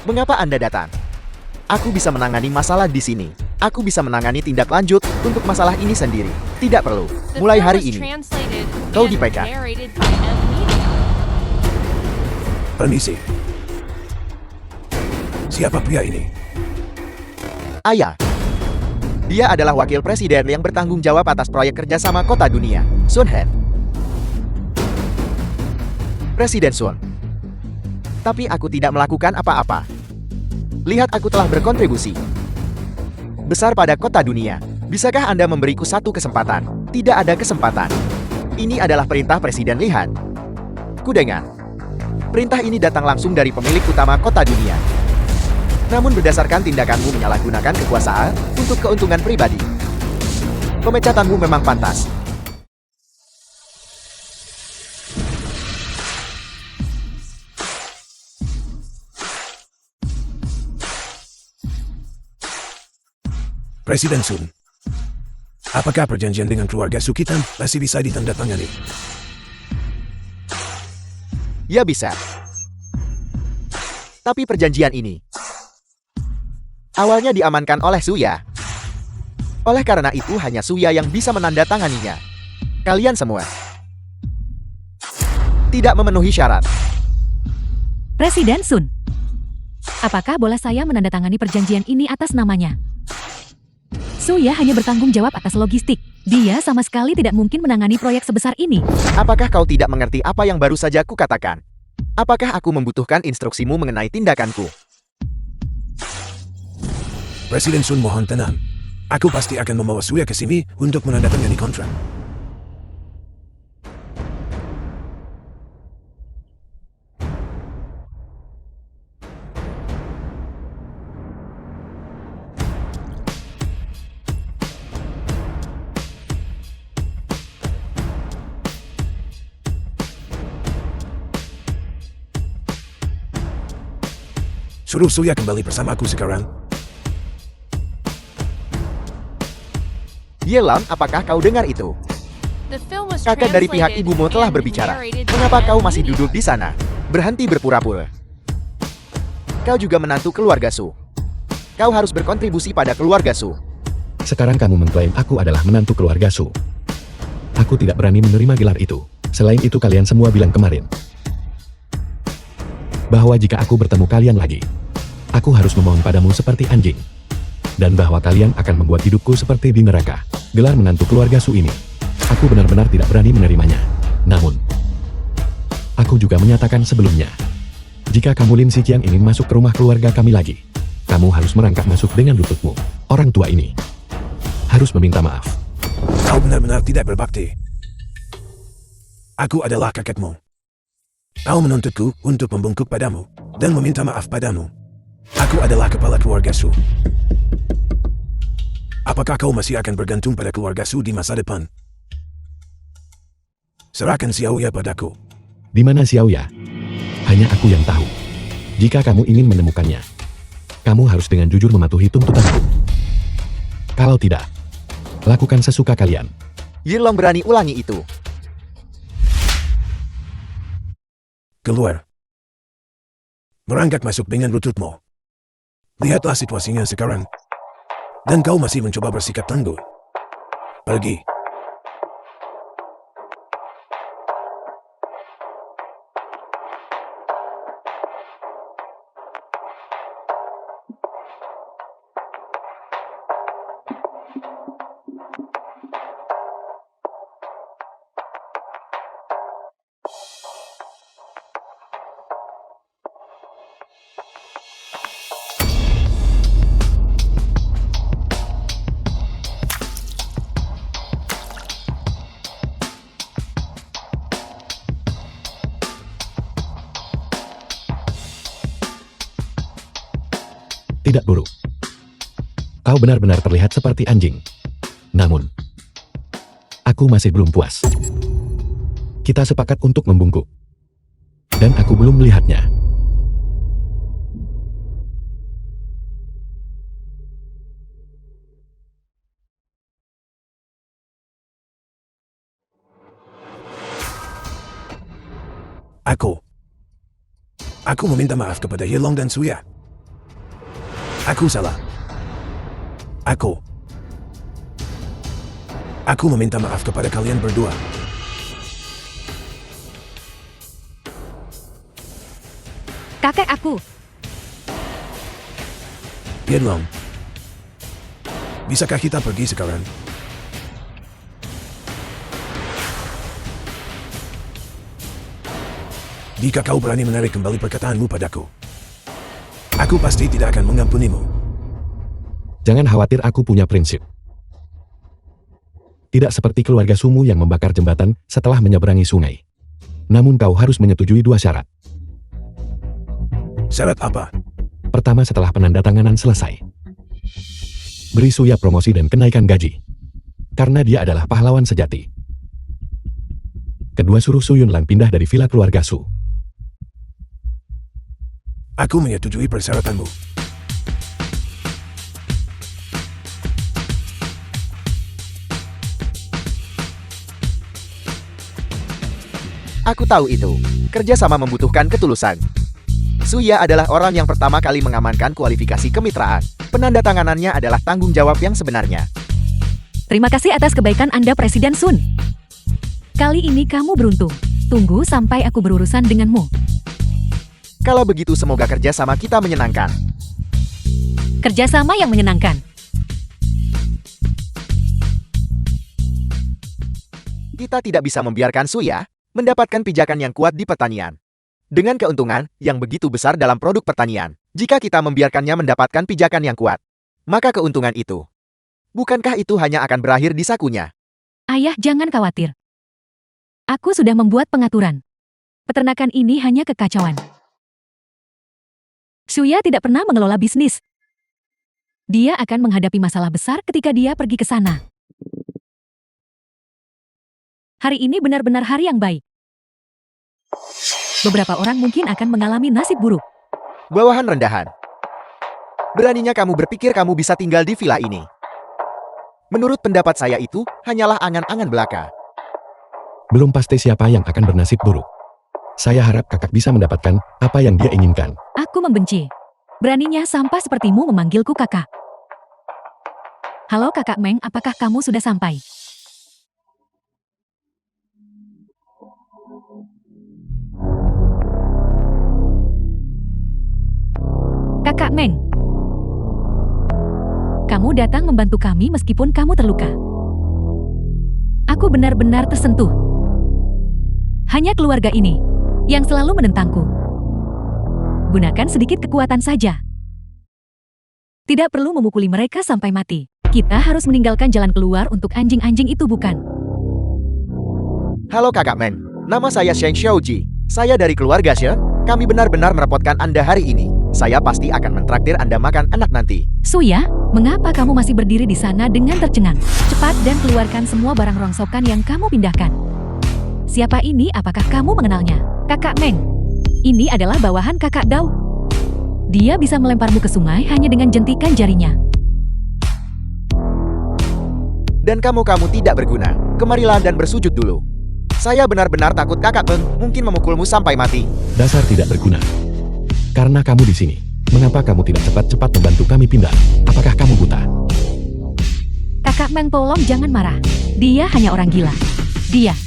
Mengapa Anda datang? Aku bisa menangani masalah di sini. Aku bisa menangani tindak lanjut untuk masalah ini sendiri. Tidak perlu. Mulai hari ini, kau dipecat. Permisi. Siapa pria ini? Ayah. Dia adalah wakil presiden yang bertanggung jawab atas proyek kerjasama kota dunia, Sun Hen. Presiden Sun. Tapi aku tidak melakukan apa-apa. Lihat, aku telah berkontribusi besar pada kota dunia. Bisakah Anda memberiku satu kesempatan? Tidak ada kesempatan. Ini adalah perintah Presiden Lihan. Ku dengar. Perintah ini datang langsung dari pemilik utama kota dunia. Namun berdasarkan tindakanmu menyalahgunakan kekuasaan untuk keuntungan pribadi. Pemecatanmu memang pantas. Presiden Sun. Apakah perjanjian dengan keluarga Su kita masih bisa ditandatangani? Ya bisa. Tapi perjanjian ini awalnya diamankan oleh Suya. Oleh karena itu hanya Suya yang bisa menandatanganinya. Kalian semua tidak memenuhi syarat. Presiden Sun. Apakah boleh saya menandatangani perjanjian ini atas namanya? Suya hanya bertanggung jawab atas logistik. Dia sama sekali tidak mungkin menangani proyek sebesar ini. Apakah kau tidak mengerti apa yang baru saja kukatakan? Apakah aku membutuhkan instruksimu mengenai tindakanku? Presiden Sun, mohon tenang. Aku pasti akan membawa Suya ke sini untuk menandatangani kontrak. Suruh Suya kembali bersama aku sekarang. Yelan, apakah kau dengar itu? Kakak dari pihak ibumu telah berbicara. Mengapa kau masih duduk di sana? Berhenti berpura-pura. Kau juga menantu keluarga Su. Kau harus berkontribusi pada keluarga Su. Sekarang kamu mengklaim aku adalah menantu keluarga Su. Aku tidak berani menerima gelar itu. Selain itu kalian semua bilang kemarin bahwa jika aku bertemu kalian lagi, aku harus memohon padamu seperti anjing. Dan bahwa kalian akan membuat hidupku seperti di neraka. Gelar menantu keluarga Su ini, aku benar-benar tidak berani menerimanya. Namun, aku juga menyatakan sebelumnya, jika kamu Lin Siqiang ingin masuk ke rumah keluarga kami lagi, kamu harus merangkak masuk dengan lututmu. Orang tua ini harus meminta maaf. Kau benar-benar tidak berbakti. Aku adalah kakekmu. Kau menuntutku untuk membungkuk padamu dan meminta maaf padamu. Aku adalah kepala keluarga Su. Apakah kau masih akan bergantung pada keluarga Su di masa depan? Serahkan Xiaoya padaku. Di mana Xiaoya? Hanya aku yang tahu. Jika kamu ingin menemukannya, kamu harus dengan jujur mematuhi tuntutanku. Kalau tidak, lakukan sesuka kalian. Yirlong berani ulangi itu. Keluar. Merangkak masuk dengan lututmu. Lihatlah situasinya sekarang. Dan kau masih mencoba bersikap tangguh. Pergi. niat buruk. Kau benar-benar terlihat seperti anjing. Namun, aku masih belum puas. Kita sepakat untuk membungkuk. Dan aku belum melihatnya. Aku meminta maaf kepada Yelong dan Suya. Aku salah. Aku meminta maaf kepada kalian berdua. Kakek aku. Yelong, bisakah kita pergi sekarang? Jika kau berani menarik kembali perkataanmu padaku, aku pasti tidak akan mengampunimu. Jangan khawatir, aku punya prinsip. Tidak seperti keluarga Sumu yang membakar jembatan setelah menyeberangi sungai. Namun kau harus menyetujui 2 syarat. Syarat apa? Pertama, setelah penandatanganan selesai, beri Suya promosi dan kenaikan gaji. Karena dia adalah pahlawan sejati. Kedua, suruh Su Yunlan pindah dari villa keluarga Su. Aku menyetujui persyaratanmu. Aku tahu itu. Kerjasama membutuhkan ketulusan. Suya adalah orang yang pertama kali mengamankan kualifikasi kemitraan. Penandatanganannya adalah tanggung jawab yang sebenarnya. Terima kasih atas kebaikan Anda, Presiden Sun. Kali ini kamu beruntung. Tunggu sampai aku berurusan denganmu. Kalau begitu, semoga kerjasama kita menyenangkan. Kerjasama yang menyenangkan. Kita tidak bisa membiarkan Suya mendapatkan pijakan yang kuat di pertanian. Dengan keuntungan yang begitu besar dalam produk pertanian, jika kita membiarkannya mendapatkan pijakan yang kuat, maka keuntungan itu, bukankah itu hanya akan berakhir di sakunya? Ayah, jangan khawatir. Aku sudah membuat pengaturan. Peternakan ini hanya kekacauan. Suya tidak pernah mengelola bisnis. Dia akan menghadapi masalah besar ketika dia pergi ke sana. Hari ini benar-benar hari yang baik. Beberapa orang mungkin akan mengalami nasib buruk. Bawahan rendahan. Beraninya kamu berpikir kamu bisa tinggal di villa ini. Menurut pendapat saya itu hanyalah angan-angan belaka. Belum pasti siapa yang akan bernasib buruk. Saya harap kakak bisa mendapatkan apa yang dia inginkan. Aku membenci. Beraninya sampah sepertimu memanggilku kakak. Halo kakak Meng, apakah kamu sudah sampai? Kakak Meng. Kamu datang membantu kami meskipun kamu terluka. Aku benar-benar tersentuh. Hanya keluarga ini yang selalu menentangku. Gunakan sedikit kekuatan saja. Tidak perlu memukuli mereka sampai mati. Kita harus meninggalkan jalan keluar untuk anjing-anjing itu, bukan? Halo kakak Meng, nama saya Sheng Xiaoji. Saya dari keluarga Shen. Kami benar-benar merepotkan Anda hari ini. Saya pasti akan mentraktir Anda makan enak nanti. Suya, mengapa kamu masih berdiri di sana dengan tercengang? Cepat dan keluarkan semua barang rongsokan yang kamu pindahkan. Siapa ini? Apakah kamu mengenalnya? Kakak Meng. Ini adalah bawahan kakak Dao. Dia bisa melemparmu ke sungai hanya dengan jentikan jarinya. Dan kamu tidak berguna. Kemarilah dan bersujud dulu. Saya benar-benar takut kakak Meng mungkin memukulmu sampai mati. Dasar tidak berguna. Karena kamu di sini, mengapa kamu tidak cepat-cepat membantu kami pindah? Apakah kamu buta? Kakak Meng, tolong jangan marah. Dia hanya orang gila. Dia.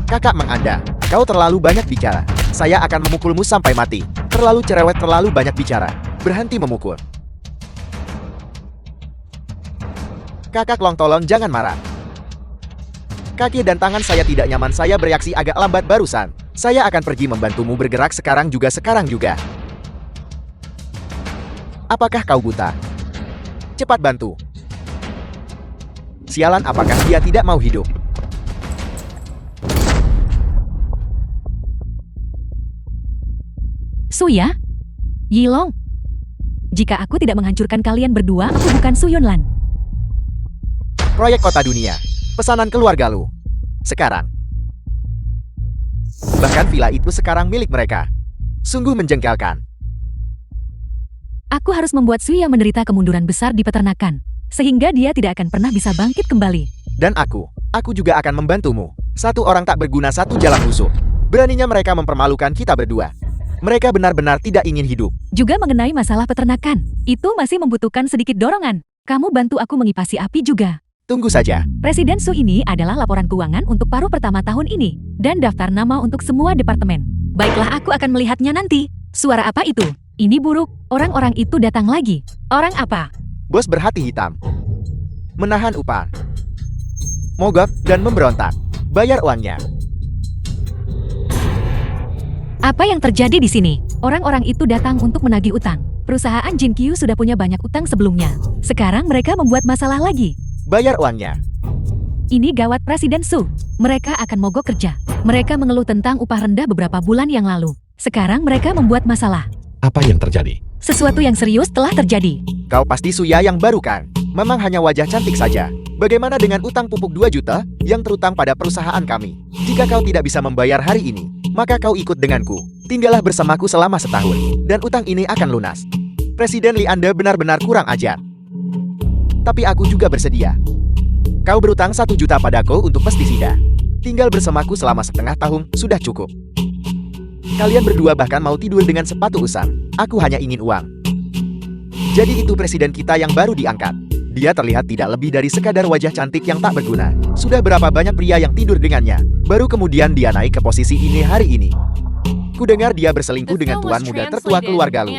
Kakak Meng Anda, kau terlalu banyak bicara. Saya akan memukulmu sampai mati. Terlalu cerewet, terlalu banyak bicara. Berhenti memukul. Kakak Long, tolong jangan marah. Kaki dan tangan saya tidak nyaman. Saya bereaksi agak lambat barusan. Saya akan pergi membantumu bergerak sekarang juga. Apakah kau buta? Cepat bantu. Sialan, apakah dia tidak mau hidup? Suya? Yilong? Jika aku tidak menghancurkan kalian berdua, aku bukan Su Yunlan. Proyek kota dunia. Pesanan keluarga Lu. Sekarang. Bahkan villa itu sekarang milik mereka. Sungguh menjengkelkan. Aku harus membuat Suya menderita kemunduran besar di peternakan, sehingga dia tidak akan pernah bisa bangkit kembali. Dan aku juga akan membantumu. Satu orang tak berguna, satu jalan busuk. Beraninya mereka mempermalukan kita berdua. Mereka benar-benar tidak ingin hidup. Juga mengenai masalah peternakan, itu masih membutuhkan sedikit dorongan. Kamu bantu aku mengipasi api juga. Tunggu saja. Presiden Su ini adalah laporan keuangan untuk paruh pertama tahun ini, dan daftar nama untuk semua departemen. Baiklah, aku akan melihatnya nanti. Suara apa itu? Ini buruk, orang-orang itu datang lagi. Orang apa? Bos berhati hitam. Menahan upah. Mogok dan memberontak. Bayar uangnya. Apa yang terjadi di sini? Orang-orang itu datang untuk menagih utang. Perusahaan Jin Qiu sudah punya banyak utang sebelumnya. Sekarang mereka membuat masalah lagi. Bayar uangnya. Ini gawat Presiden Su. Mereka akan mogok kerja. Mereka mengeluh tentang upah rendah beberapa bulan yang lalu. Sekarang mereka membuat masalah. Apa yang terjadi? Sesuatu yang serius telah terjadi. Kau pasti Suya yang baru kan? Memang hanya wajah cantik saja. Bagaimana dengan utang pupuk 2 juta yang terutang pada perusahaan kami? Jika kau tidak bisa membayar hari ini, maka kau ikut denganku. Tinggallah bersamaku selama setahun, dan utang ini akan lunas. Presiden Lee, Anda benar-benar kurang ajar. Tapi aku juga bersedia. Kau berutang 1 juta padaku untuk pestisida. Tinggal bersamaku selama setengah tahun sudah cukup. Kalian berdua bahkan mau tidur dengan sepatu usang. Aku hanya ingin uang. Jadi itu presiden kita yang baru diangkat. Dia terlihat tidak lebih dari sekadar wajah cantik yang tak berguna. Sudah berapa banyak pria yang tidur dengannya. Baru kemudian dia naik ke posisi ini hari ini. Kudengar dia berselingkuh dengan tuan muda tertua keluarga Lu.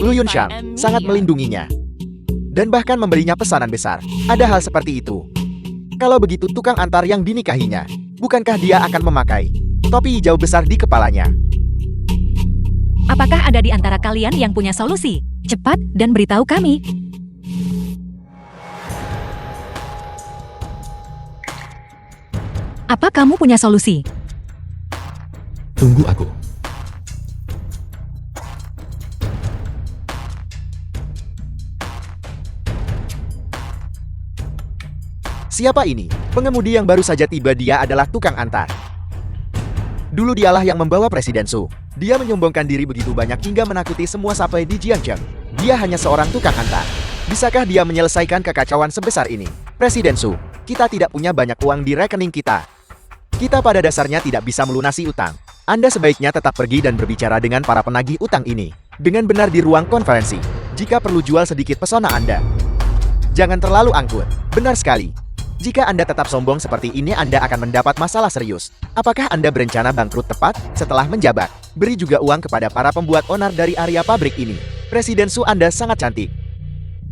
Lu Yunshang sangat melindunginya. Dan bahkan memberinya pesanan besar. Ada hal seperti itu. Kalau begitu tukang antar yang dinikahinya, bukankah dia akan memakai topi hijau besar di kepalanya? Apakah ada di antara kalian yang punya solusi? Cepat dan beritahu kami. Apa kamu punya solusi? Tunggu aku. Siapa ini? Pengemudi yang baru saja tiba, dia adalah tukang antar. Dulu dialah yang membawa Presiden Su. Dia menyombongkan diri begitu banyak hingga menakuti semua sampai di Jiangcheng. Dia hanya seorang tukang antar. Bisakah dia menyelesaikan kekacauan sebesar ini? Presiden Su, kita tidak punya banyak uang di rekening kita. Kita pada dasarnya tidak bisa melunasi utang. Anda sebaiknya tetap pergi dan berbicara dengan para penagih utang ini. Dengan benar di ruang konferensi. Jika perlu jual sedikit pesona Anda. Jangan terlalu angkuh. Benar sekali. Jika Anda tetap sombong seperti ini, Anda akan mendapat masalah serius. Apakah Anda berencana bangkrut tepat setelah menjabat? Beri juga uang kepada para pembuat onar dari area pabrik ini. Presiden Su, Anda sangat cantik.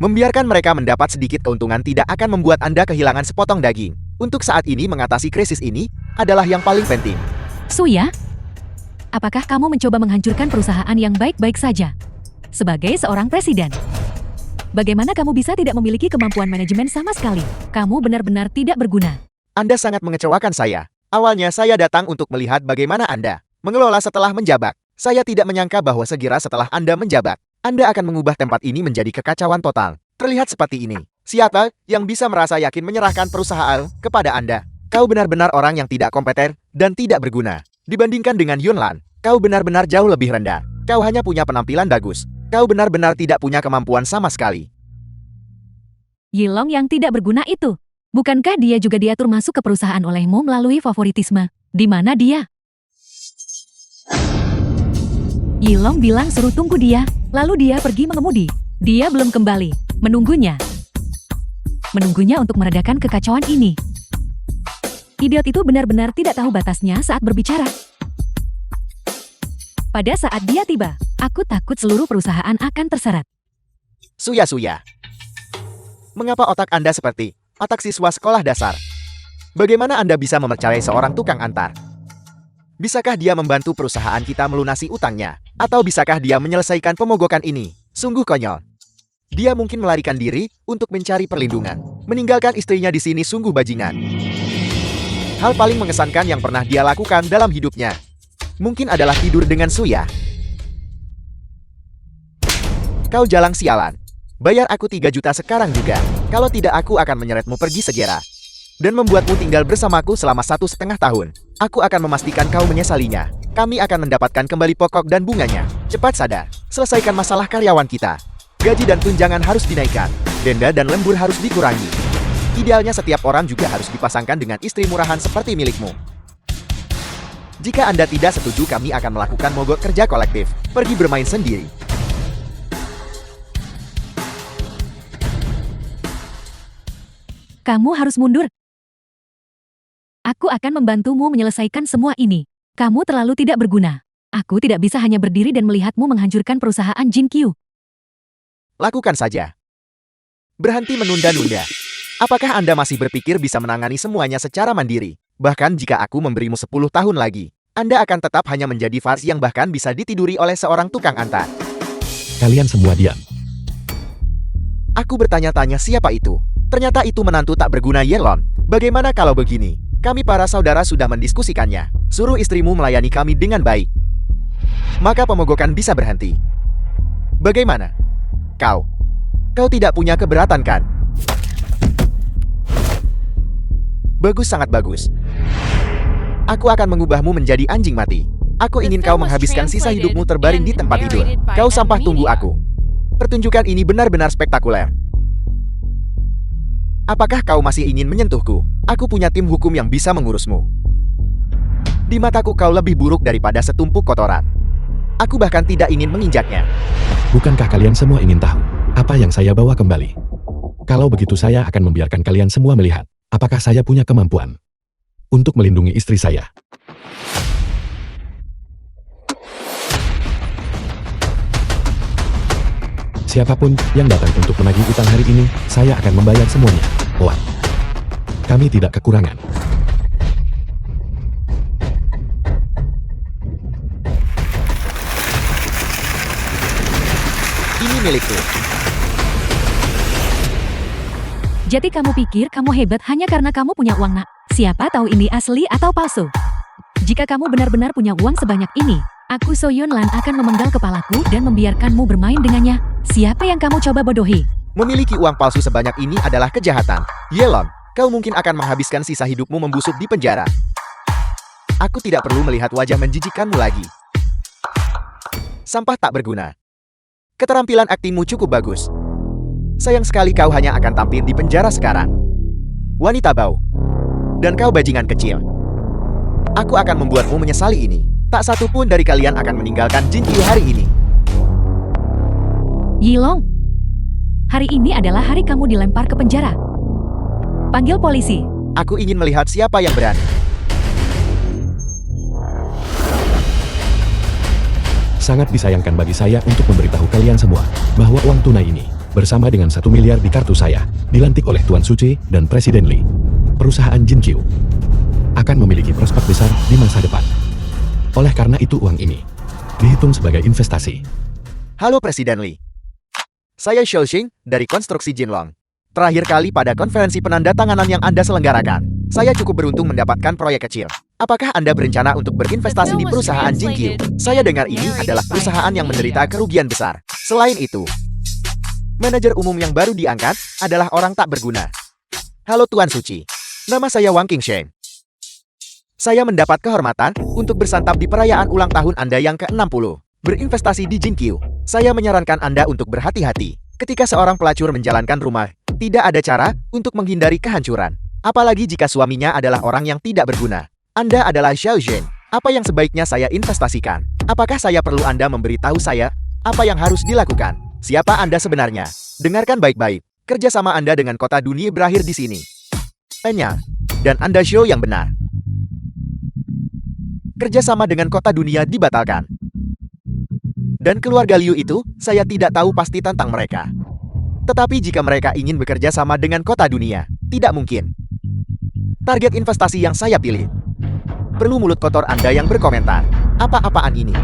Membiarkan mereka mendapat sedikit keuntungan tidak akan membuat Anda kehilangan sepotong daging. Untuk saat ini mengatasi krisis ini adalah yang paling penting. Suya, apakah kamu mencoba menghancurkan perusahaan yang baik-baik saja? Sebagai seorang presiden, bagaimana kamu bisa tidak memiliki kemampuan manajemen sama sekali? Kamu benar-benar tidak berguna. Anda sangat mengecewakan saya. Awalnya saya datang untuk melihat bagaimana Anda mengelola setelah menjabat. Saya tidak menyangka bahwa segera setelah Anda menjabat, Anda akan mengubah tempat ini menjadi kekacauan total. Terlihat seperti ini. Siapa yang bisa merasa yakin menyerahkan perusahaan kepada Anda? Kau benar-benar orang yang tidak kompeten dan tidak berguna. Dibandingkan dengan Yunlan, kau benar-benar jauh lebih rendah. Kau hanya punya penampilan bagus. Kau benar-benar tidak punya kemampuan sama sekali. Yilong yang tidak berguna itu. Bukankah dia juga diatur masuk ke perusahaan olehmu melalui favoritisme? Di mana dia? Yilong bilang suruh tunggu dia, lalu dia pergi mengemudi. Dia belum kembali. Menunggunya untuk meredakan kekacauan ini. Idiot itu benar-benar tidak tahu batasnya saat berbicara. Pada saat dia tiba, aku takut seluruh perusahaan akan terseret. Suya. Mengapa otak Anda seperti otak siswa sekolah dasar? Bagaimana Anda bisa mempercayai seorang tukang antar? Bisakah dia membantu perusahaan kita melunasi utangnya? Atau bisakah dia menyelesaikan pemogokan ini? Sungguh konyol. Dia mungkin melarikan diri untuk mencari perlindungan. Meninggalkan istrinya di sini sungguh bajingan. Hal paling mengesankan yang pernah dia lakukan dalam hidupnya mungkin adalah tidur dengan Suya. Kau jalang sialan. Bayar aku 3 juta sekarang juga. Kalau tidak aku akan menyeretmu pergi segera. Dan membuatmu tinggal bersamaku selama 1,5 tahun. Aku akan memastikan kau menyesalinya. Kami akan mendapatkan kembali pokok dan bunganya. Cepat sadar, selesaikan masalah karyawan kita. Gaji dan tunjangan harus dinaikkan. Denda dan lembur harus dikurangi. Idealnya setiap orang juga harus dipasangkan dengan istri murahan seperti milikmu. Jika Anda tidak setuju, kami akan melakukan mogok kerja kolektif. Pergi bermain sendiri. Kamu harus mundur. Aku akan membantumu menyelesaikan semua ini. Kamu terlalu tidak berguna. Aku tidak bisa hanya berdiri dan melihatmu menghancurkan perusahaan Jinkyu. Lakukan saja. Berhenti menunda-nunda. Apakah Anda masih berpikir bisa menangani semuanya secara mandiri? Bahkan jika aku memberimu 10 tahun lagi, Anda akan tetap hanya menjadi fars yang bahkan bisa ditiduri oleh seorang tukang antar. Kalian semua diam. Aku bertanya-tanya siapa itu. Ternyata itu menantu tak berguna Yelon. Bagaimana kalau begini? Kami para saudara sudah mendiskusikannya. Suruh istrimu melayani kami dengan baik. Maka pemogokan bisa berhenti. Bagaimana? Kau tidak punya keberatan kan? Bagus, sangat bagus. Aku akan mengubahmu menjadi anjing mati. Aku ingin kau menghabiskan sisa hidupmu terbaring di tempat tidur. Kau sampah, tunggu aku. Pertunjukan ini benar-benar spektakuler. Apakah kau masih ingin menyentuhku? Aku punya tim hukum yang bisa mengurusmu. Di mataku kau lebih buruk daripada setumpuk kotoran. Aku bahkan tidak ingin menginjaknya. Bukankah kalian semua ingin tahu apa yang saya bawa kembali? Kalau begitu saya akan membiarkan kalian semua melihat apakah saya punya kemampuan untuk melindungi istri saya. Siapapun yang datang untuk menagih utang hari ini, saya akan membayar semuanya. Wah, kami tidak kekurangan. Ini milikku. Jadi kamu pikir kamu hebat hanya karena kamu punya uang, nak? Siapa tahu ini asli atau palsu? Jika kamu benar-benar punya uang sebanyak ini, aku So Yun Lan akan memenggal kepalaku dan membiarkanmu bermain dengannya. Siapa yang kamu coba bodohi? Memiliki uang palsu sebanyak ini adalah kejahatan. Yelon, kau mungkin akan menghabiskan sisa hidupmu membusuk di penjara. Aku tidak perlu melihat wajah menjijikkanmu lagi. Sampah tak berguna. Keterampilan aktingmu cukup bagus. Sayang sekali kau hanya akan tampil di penjara sekarang. Wanita bau. Dan kau bajingan kecil. Aku akan membuatmu menyesali ini. Tak satu pun dari kalian akan meninggalkan Jinkyu hari ini. Yilong, hari ini adalah hari kamu dilempar ke penjara. Panggil polisi. Aku ingin melihat siapa yang berani. Sangat disayangkan bagi saya untuk memberitahu kalian semua bahwa uang tunai ini bersama dengan 1 miliar di kartu saya dilantik oleh Tuan Suci dan Presiden Lee. Perusahaan Jinkyu akan memiliki prospek besar di masa depan. Oleh karena itu uang ini dihitung sebagai investasi. Halo Presiden Lee. Saya Xiaoxing dari Konstruksi Jinlong. Terakhir kali pada konferensi penandatanganan yang Anda selenggarakan, saya cukup beruntung mendapatkan proyek kecil. Apakah Anda berencana untuk berinvestasi di perusahaan Jinkyu? Saya dengar ini adalah perusahaan yang menderita kerugian besar. Selain itu, manajer umum yang baru diangkat adalah orang tak berguna. Halo Tuan Suci, nama saya Wang Qingsheng. Saya mendapat kehormatan untuk bersantap di perayaan ulang tahun Anda yang ke-60. Berinvestasi di Jinkyu. Saya menyarankan Anda untuk berhati-hati. Ketika seorang pelacur menjalankan rumah, tidak ada cara untuk menghindari kehancuran. Apalagi jika suaminya adalah orang yang tidak berguna. Anda adalah Xiao Zhen. Apa yang sebaiknya saya investasikan? Apakah saya perlu Anda memberitahu saya apa yang harus dilakukan? Siapa Anda sebenarnya? Dengarkan baik-baik. Kerjasama Anda dengan kota dunia berakhir di sini. Enya. Dan Anda Xiao yang benar. Kerjasama dengan kota dunia dibatalkan. Dan keluarga Liu itu, saya tidak tahu pasti tentang mereka. Tetapi jika mereka ingin bekerja sama dengan kota dunia, tidak mungkin. Target investasi yang saya pilih. Perlu mulut kotor Anda yang berkomentar. Apa-apaan ini?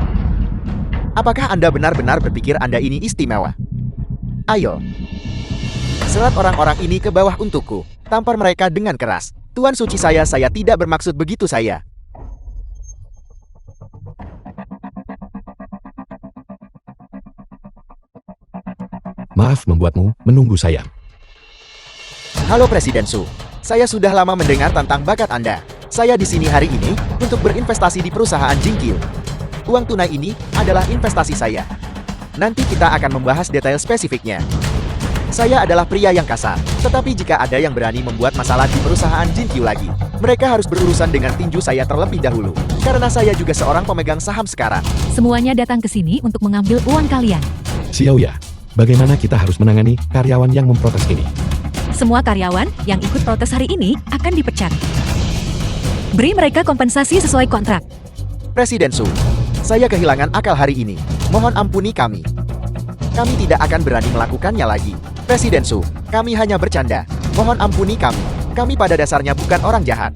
Apakah Anda benar-benar berpikir Anda ini istimewa? Ayo. Serat orang-orang ini ke bawah untukku. Tampar mereka dengan keras. Tuan Suci saya tidak bermaksud begitu saya. Maaf membuatmu menunggu sayang. Halo Presiden Su. Saya sudah lama mendengar tentang bakat Anda. Saya di sini hari ini untuk berinvestasi di perusahaan Jingkil. Uang tunai ini adalah investasi saya. Nanti kita akan membahas detail spesifiknya. Saya adalah pria yang kasar, tetapi jika ada yang berani membuat masalah di perusahaan Jingkil lagi, mereka harus berurusan dengan tinju saya terlebih dahulu. Karena saya juga seorang pemegang saham sekarang. Semuanya datang ke sini untuk mengambil uang kalian. Xiaoya, bagaimana kita harus menangani karyawan yang memprotes ini? Semua karyawan yang ikut protes hari ini akan dipecat. Beri mereka kompensasi sesuai kontrak. Presiden Su, saya kehilangan akal hari ini. Mohon ampuni kami. Kami tidak akan berani melakukannya lagi. Presiden Su, kami hanya bercanda. Mohon ampuni kami. Kami pada dasarnya bukan orang jahat.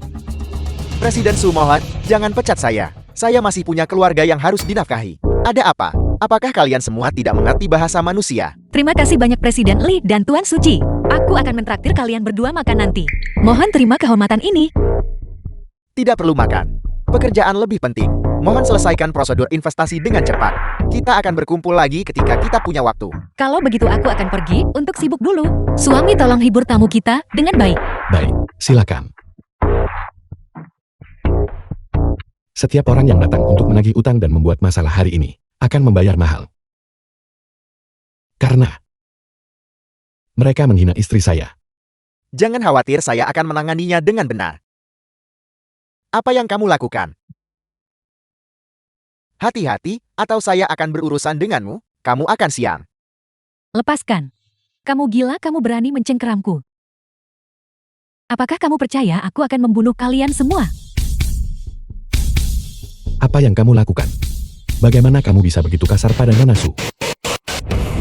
Presiden Su mohon, jangan pecat saya. Saya masih punya keluarga yang harus dinafkahi. Ada apa? Apakah kalian semua tidak mengerti bahasa manusia? Terima kasih banyak Presiden Li dan Tuan Suci. Aku akan mentraktir kalian berdua makan nanti. Mohon terima kehormatan ini. Tidak perlu makan. Pekerjaan lebih penting. Mohon selesaikan prosedur investasi dengan cepat. Kita akan berkumpul lagi ketika kita punya waktu. Kalau begitu aku akan pergi untuk sibuk dulu. Suami tolong hibur tamu kita dengan baik. Baik, silakan. Setiap orang yang datang untuk menagih utang dan membuat masalah hari ini akan membayar mahal. Karena mereka menghina istri saya. Jangan khawatir, saya akan menanganinya dengan benar. Apa yang kamu lakukan? Hati-hati, atau saya akan berurusan denganmu. Kamu akan siang. Lepaskan. Kamu gila, kamu berani mencengkeramku. Apakah kamu percaya aku akan membunuh kalian semua? Apa yang kamu lakukan? Bagaimana kamu bisa begitu kasar pada Nona Su?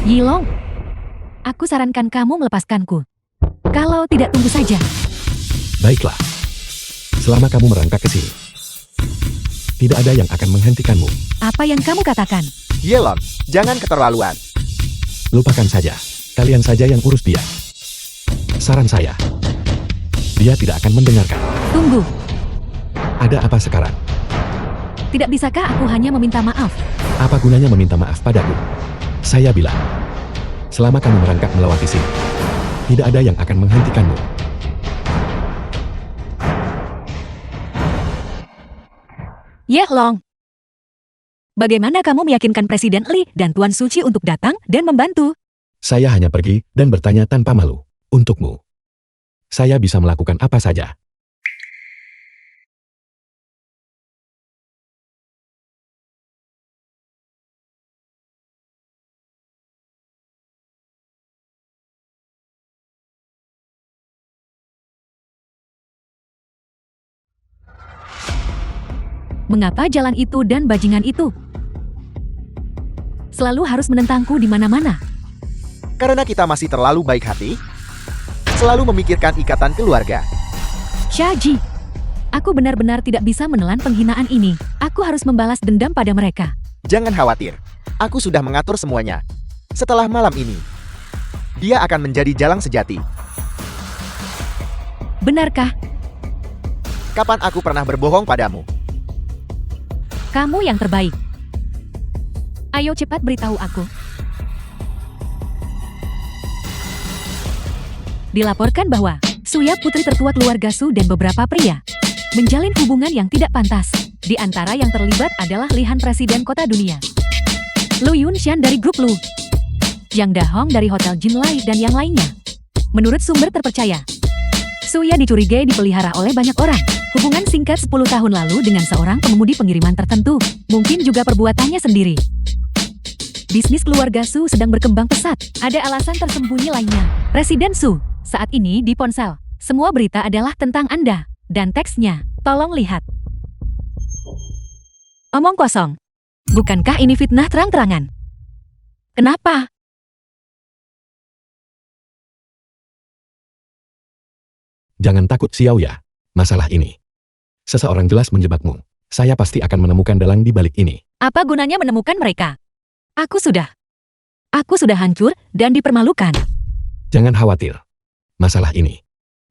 Yilong, aku sarankan kamu melepaskanku. Kalau tidak, tunggu saja. Baiklah. Selama kamu merangkak ke sini, tidak ada yang akan menghentikanmu. Apa yang kamu katakan? Yelon, jangan keterlaluan. Lupakan saja. Kalian saja yang urus dia. Saran saya, dia tidak akan mendengarkan. Tunggu. Ada apa sekarang? Tidak bisakah aku hanya meminta maaf? Apa gunanya meminta maaf padaku? Saya bilang, selama kamu merangkak melewati sini, tidak ada yang akan menghentikanmu. Long. Bagaimana kamu meyakinkan Presiden Li dan Tuan Suci untuk datang dan membantu? Saya hanya pergi dan bertanya tanpa malu. Untukmu, saya bisa melakukan apa saja. Mengapa jalan itu dan bajingan itu selalu harus menentangku di mana-mana? Karena kita masih terlalu baik hati, selalu memikirkan ikatan keluarga. Shaji, aku benar-benar tidak bisa menelan penghinaan ini. Aku harus membalas dendam pada mereka. Jangan khawatir, aku sudah mengatur semuanya. Setelah malam ini, dia akan menjadi jalang sejati. Benarkah? Kapan aku pernah berbohong padamu? Kamu yang terbaik. Ayo cepat beritahu aku. Dilaporkan bahwa Suya, putri tertua keluarga Su dan beberapa pria menjalin hubungan yang tidak pantas. Di antara yang terlibat adalah Lihan, presiden kota dunia, Lu Yunshan dari grup Lu, Yang Dahong dari hotel Jinlai, dan yang lainnya. Menurut sumber terpercaya, Suya dicurigai dipelihara oleh banyak orang. Hubungan singkat 10 tahun lalu dengan seorang pengemudi pengiriman tertentu. Mungkin juga perbuatannya sendiri. Bisnis keluarga Su sedang berkembang pesat. Ada alasan tersembunyi lainnya. Presiden Su, saat ini di ponsel. Semua berita adalah tentang Anda. Dan teksnya, tolong lihat. Omong kosong. Bukankah ini fitnah terang-terangan? Kenapa? Jangan takut Xiaoya. Masalah ini, seseorang jelas menjebakmu. Saya pasti akan menemukan dalang di balik ini. Apa gunanya menemukan mereka? Aku sudah hancur dan dipermalukan. Jangan khawatir. Masalah ini,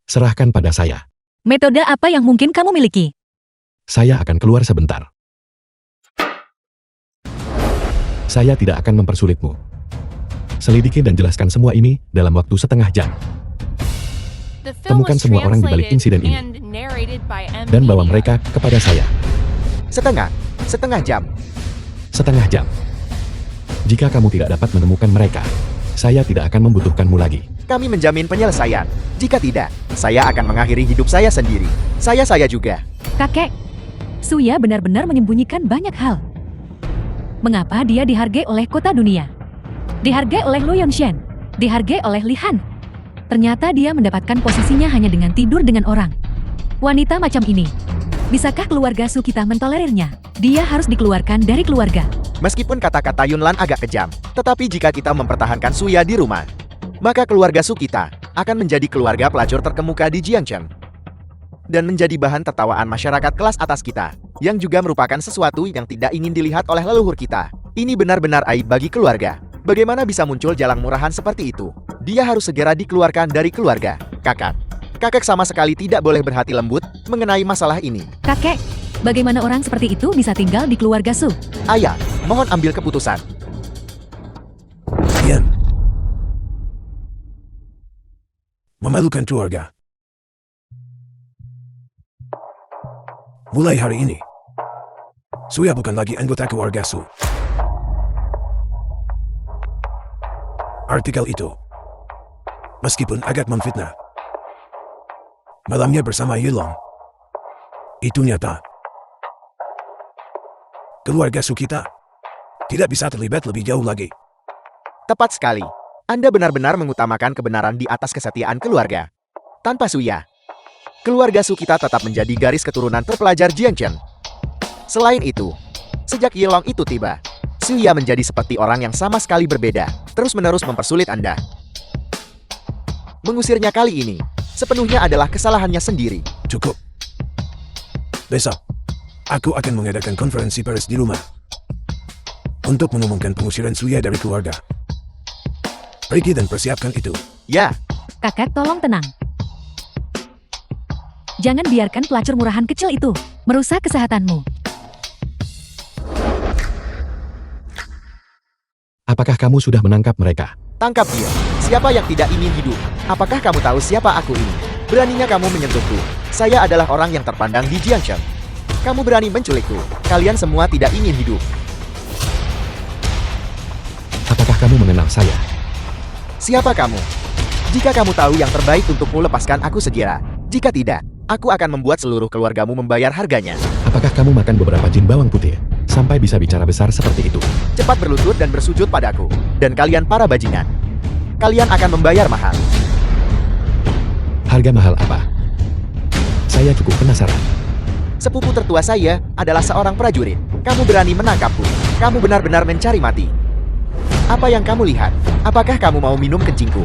serahkan pada saya. Metode apa yang mungkin kamu miliki? Saya akan keluar sebentar. Saya tidak akan mempersulitmu. Selidiki dan jelaskan semua ini dalam waktu setengah jam. Temukan semua orang di balik insiden ini dan bawa mereka kepada saya. Setengah jam. Setengah jam. Jika kamu tidak dapat menemukan mereka, saya tidak akan membutuhkanmu lagi. Kami menjamin penyelesaian. Jika tidak, saya akan mengakhiri hidup saya sendiri. Saya juga. Kakek, Suya benar-benar menyembunyikan banyak hal. Mengapa dia dihargai oleh kota dunia? Dihargai oleh Lu Yongxian, dihargai oleh Li Han. Ternyata dia mendapatkan posisinya hanya dengan tidur dengan orang. Wanita macam ini, bisakah keluarga Su kita mentolerirnya? Dia harus dikeluarkan dari keluarga. Meskipun kata-kata Yunlan agak kejam, tetapi jika kita mempertahankan Suya di rumah, maka keluarga Su kita akan menjadi keluarga pelacur terkemuka di Jiangcheng dan menjadi bahan tertawaan masyarakat kelas atas kita, yang juga merupakan sesuatu yang tidak ingin dilihat oleh leluhur kita. Ini benar-benar aib bagi keluarga. Bagaimana bisa muncul jalang murahan seperti itu? Dia harus segera dikeluarkan dari keluarga. Kakek sama sekali tidak boleh berhati lembut mengenai masalah ini. Kakek, bagaimana orang seperti itu bisa tinggal di keluarga Su? Ayah, mohon ambil keputusan. Diam. Memalukan keluarga. Mulai hari ini, Suya bukan lagi anggota keluarga Su. Artikel itu, meskipun agak memfitnah, malamnya bersama Yilong, itu nyata. Keluarga Su kita tidak bisa terlibat lebih jauh lagi. Tepat sekali. Anda benar-benar mengutamakan kebenaran di atas kesetiaan keluarga. Tanpa Suya, keluarga Su kita tetap menjadi garis keturunan terpelajar Jiangcheng. Selain itu, sejak Yilong itu tiba, Suya menjadi seperti orang yang sama sekali berbeda, terus-menerus mempersulit Anda. Mengusirnya kali ini, sepenuhnya adalah kesalahannya sendiri. Cukup. Besok, aku akan mengadakan konferensi pers di rumah untuk mengumumkan pengusiran Suya dari keluarga. Pergi dan persiapkan itu. Ya, Kakek, tolong tenang. Jangan biarkan pelacur murahan kecil itu merusak kesehatanmu. Apakah kamu sudah menangkap mereka? tangkap dia. Siapa yang tidak ingin hidup? Apakah kamu tahu siapa aku ini? Beraninya kamu menyentuhku. Saya adalah orang yang terpandang di Jiangcheng. Kamu berani menculikku. Kalian semua tidak ingin hidup. Apakah kamu mengenal saya? Siapa kamu? Jika kamu tahu yang terbaik untukmu, lepaskan aku segera. Jika tidak, aku akan membuat seluruh keluargamu membayar harganya. Apakah kamu makan beberapa jin bawang putih sampai bisa bicara besar seperti itu? Cepat berlutut dan bersujud padaku. Dan kalian para bajingan, kalian akan membayar mahal. Harga mahal apa? Saya cukup penasaran. Sepupu tertua saya adalah seorang prajurit. Kamu berani menangkapku. Kamu benar-benar mencari mati. Apa yang kamu lihat? Apakah kamu mau minum kencingku?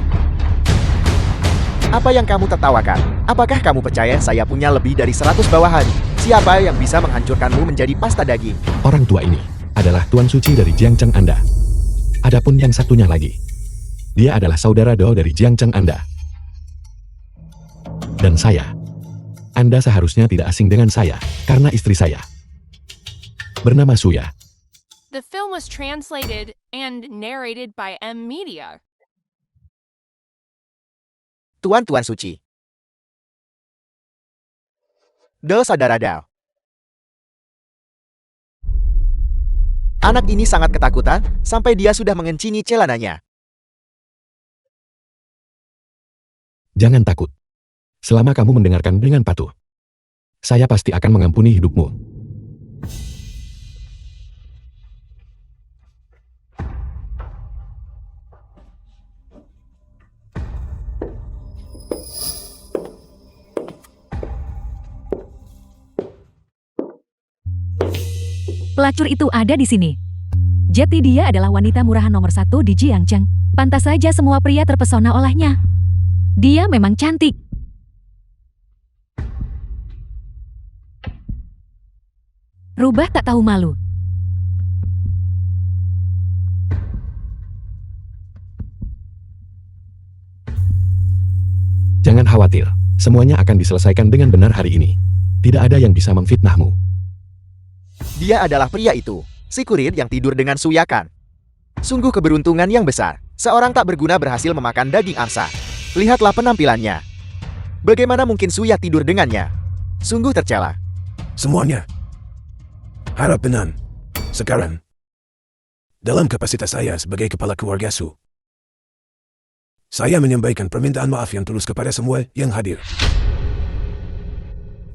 Apa yang kamu tertawakan? Apakah kamu percaya saya punya lebih dari 100 bawahan? Siapa yang bisa menghancurkanmu menjadi pasta daging? Orang tua ini adalah Tuan Suci dari Jiangcheng Anda. Adapun yang satunya lagi, dia adalah saudara Do dari Jiangcheng Anda. Dan saya, Anda seharusnya tidak asing dengan saya, karena istri saya bernama Suya. The film was translated and narrated by M Media. Tuan-tuan suci. Do saudara Dao. Anak ini sangat ketakutan, sampai dia sudah mengencini celananya. Jangan takut. Selama kamu mendengarkan dengan patuh, saya pasti akan mengampuni hidupmu. Pelacur itu ada di sini. Jadi dia adalah wanita murahan nomor 1 di Jiangcheng. Pantas saja semua pria terpesona olehnya. Dia memang cantik. Rubah tak tahu malu. Jangan khawatir, semuanya akan diselesaikan dengan benar hari ini. Tidak ada yang bisa memfitnahmu. Dia adalah pria itu, si kurir yang tidur dengan Suya Kan. Sungguh keberuntungan yang besar. Seorang tak berguna berhasil memakan daging angsa. Lihatlah penampilannya. Bagaimana mungkin Suya tidur dengannya? Sungguh tercela. Semuanya. Harap tenang. Sekarang. Dalam kapasitas saya sebagai kepala keluarga Su, saya menyampaikan permintaan maaf yang tulus kepada semua yang hadir.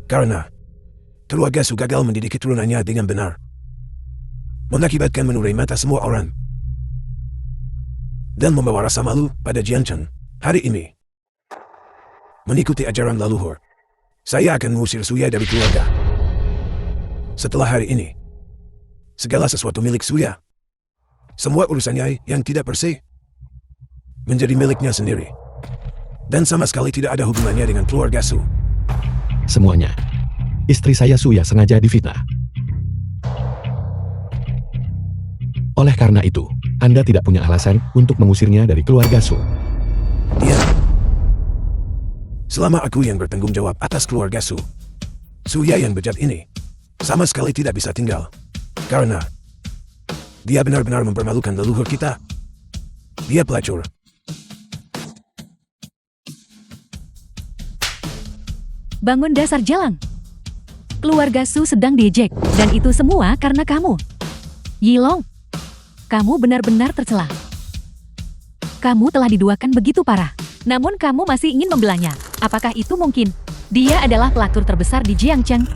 Karena keluarga Su gagal mendidik keturunannya dengan benar, mengakibatkan menurai mata semua orang, dan membawa rasa malu pada Jian Chen. Hari ini, mengikuti ajaran leluhur, saya akan mengusir Suya dari keluarga. Setelah hari ini, segala sesuatu milik Suya, semua urusannya yang tidak bersih, menjadi miliknya sendiri. Dan sama sekali tidak ada hubungannya dengan keluarga Su. Semuanya. Istri saya Suya sengaja difitnah. Oleh karena itu, Anda tidak punya alasan untuk mengusirnya dari keluarga Su. Dia. Selama aku yang bertanggung jawab atas keluarga Su, Suya yang bejat ini sama sekali tidak bisa tinggal. Karena dia benar-benar mempermalukan leluhur kita. Dia pelacur. Bangun Dasar Jalang. Keluarga Su sedang diejek, dan itu semua karena kamu. Yilong, kamu benar-benar tercela. Kamu telah diduakan begitu parah, namun kamu masih ingin membelanya. Apakah itu mungkin? Dia adalah pelacur terbesar di Jiangcheng.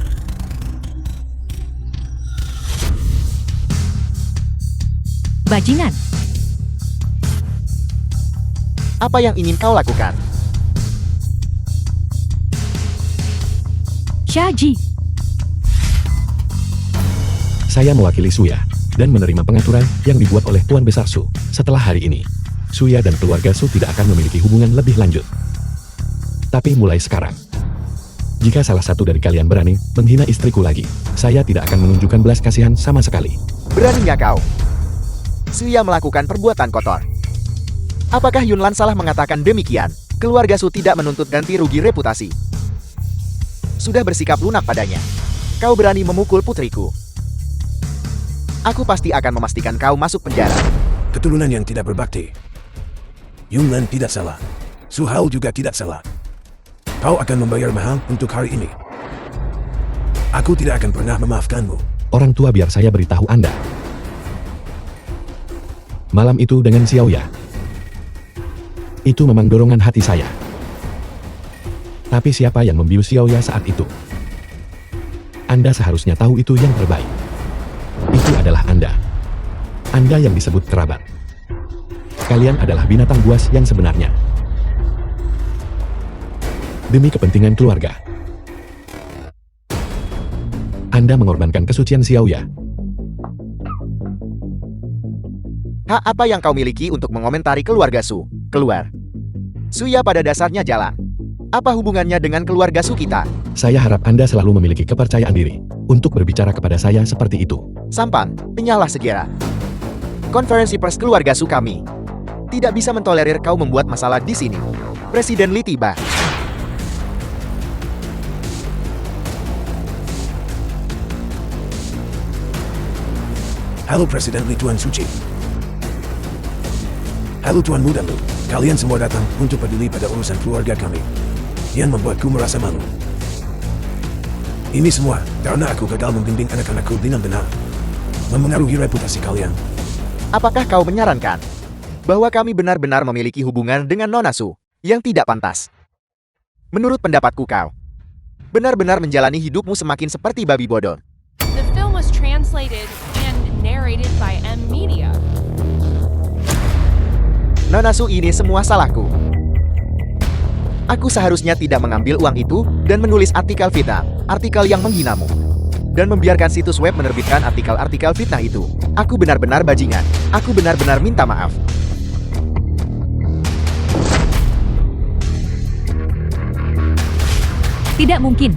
Bajingan. Apa yang ingin kau lakukan? Shaji. Saya mewakili Suya dan menerima pengaturan yang dibuat oleh Tuan Besar Su. Setelah hari ini, Suya dan keluarga Su tidak akan memiliki hubungan lebih lanjut. Tapi mulai sekarang, jika salah satu dari kalian berani menghina istriku lagi, saya tidak akan menunjukkan belas kasihan sama sekali. Beraninya kau? Suya melakukan perbuatan kotor. Apakah Yunlan salah mengatakan demikian? Keluarga Su tidak menuntut ganti rugi reputasi. Sudah bersikap lunak padanya. Kau berani memukul putriku. Aku pasti akan memastikan kau masuk penjara. Keturunan yang tidak berbakti. Yunlan tidak salah. Su Hao juga tidak salah. Kau akan membayar mahal untuk hari ini. Aku tidak akan pernah memaafkanmu. Orang tua biar saya beritahu Anda. Malam itu dengan Xiaoya. Itu memang dorongan hati saya. Tapi siapa yang membius Xiaoya saat itu? Anda seharusnya tahu itu yang terbaik. Itu adalah Anda. Anda yang disebut kerabat. Kalian adalah binatang buas yang sebenarnya. Demi kepentingan keluarga, Anda mengorbankan kesucian Xiaoya. Hak apa yang kau miliki untuk mengomentari keluarga Su? Keluar. Suya pada dasarnya jalan. Apa hubungannya dengan keluarga Su kita? Saya harap Anda selalu memiliki kepercayaan diri untuk berbicara kepada saya seperti itu. Sampan, penyalah segera. Konferensi pers keluarga Su kami. Tidak bisa mentolerir kau membuat masalah di sini. Presiden Li tiba. Halo Presiden Li Tuan Suci. Halo Tuan Muda Lu. Kalian semua datang untuk peduli pada urusan keluarga kami yang membuatku merasa malu. Ini semua karena aku gagal membimbing anak-anakku dengan benar, memengaruhi reputasi kalian. Apakah kau menyarankan bahwa kami benar-benar memiliki hubungan dengan Nona Su yang tidak pantas? Menurut pendapatku kau benar-benar menjalani hidupmu semakin seperti babi bodoh. The film was translated and narrated by M Media. Nona Su, ini semua salahku. Aku seharusnya tidak mengambil uang itu dan menulis artikel fitnah, artikel yang menghinamu, dan membiarkan situs web menerbitkan artikel-artikel fitnah itu. Aku benar-benar bajingan. Aku benar-benar minta maaf. Tidak mungkin.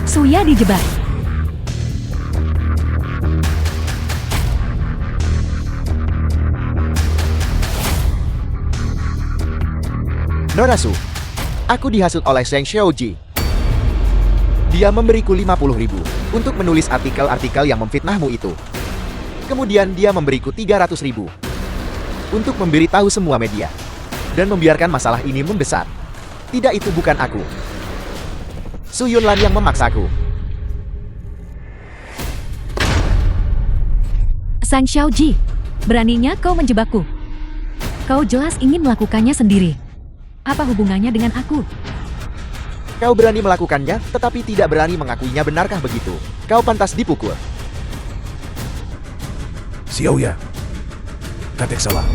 Suya dijebak. Nona Su, aku dihasut oleh Zheng Xiaoji. Dia memberiku 50.000 untuk menulis artikel-artikel yang memfitnahmu itu. Kemudian dia memberiku 300.000 untuk memberitahu semua media dan membiarkan masalah ini membesar. Tidak, itu bukan aku. Su Yunlan yang memaksaku. Sang Xiaoji, beraninya kau menjebakku. Kau jelas ingin melakukannya sendiri. Apa hubungannya dengan aku? Kau berani melakukannya, tetapi tidak berani mengakuinya, benarkah begitu? Kau pantas dipukul. Xiaoya. Katek salah.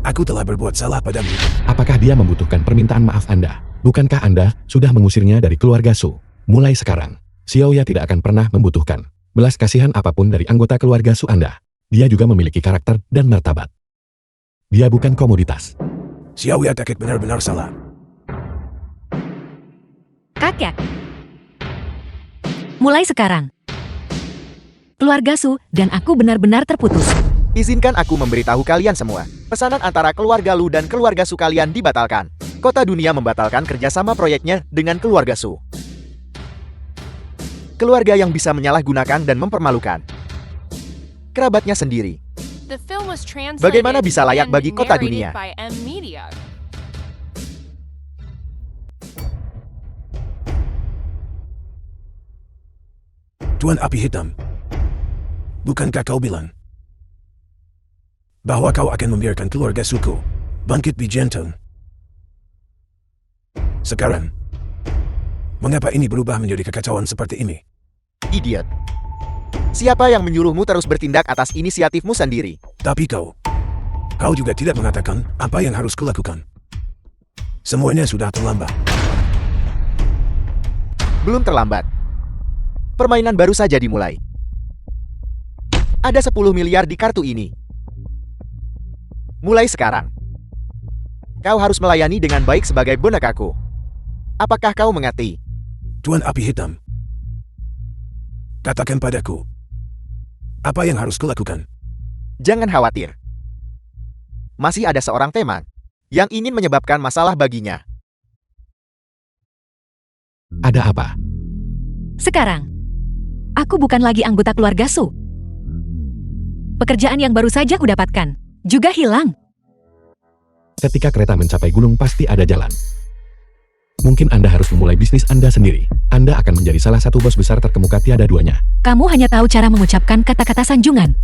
Aku telah berbuat salah padamu. Apakah dia membutuhkan permintaan maaf Anda? Bukankah Anda sudah mengusirnya dari keluarga Su? Mulai sekarang, Xiaoya tidak akan pernah membutuhkan belas kasihan apapun dari anggota keluarga Su Anda. Dia juga memiliki karakter dan martabat. Dia bukan komoditas. Xiaoya Takek benar-benar salah. Kakek. Mulai sekarang, keluarga Su dan aku benar-benar terputus. Izinkan aku memberitahu kalian semua. Pesanan antara keluarga Lu dan keluarga Su kalian dibatalkan. Kota Dunia membatalkan kerjasama proyeknya dengan keluarga Su. Keluarga yang bisa menyalahgunakan dan mempermalukan kerabatnya sendiri. The film was translated Bagaimana bisa layak and bagi kota narrated dunia? by M Media. Tuan Api Hitam. Bukankah kau bilang bahwa kau akan membiarkan keluarga suku bangkit di jantung? Sekarang, mengapa ini berubah menjadi kekacauan seperti ini? Idiot. Siapa yang menyuruhmu terus bertindak atas inisiatifmu sendiri? Tapi kau juga tidak mengatakan apa yang harus kulakukan. Semuanya sudah terlambat. Belum terlambat. Permainan baru saja dimulai. Ada 10 miliar di kartu ini. Mulai sekarang, kau harus melayani dengan baik sebagai bonekaku. Apakah kau mengerti? Tuan Api Hitam, katakan padaku, apa yang harus kulakukan? Jangan khawatir. Masih ada seorang teman yang ingin menyebabkan masalah baginya. Ada apa? Sekarang, aku bukan lagi anggota keluarga Su. Pekerjaan yang baru saja kudapatkan juga hilang. Ketika kereta mencapai gunung pasti ada jalan. Mungkin Anda harus memulai bisnis Anda sendiri. Anda akan menjadi salah satu bos besar terkemuka tiada duanya. Kamu hanya tahu cara mengucapkan kata-kata sanjungan.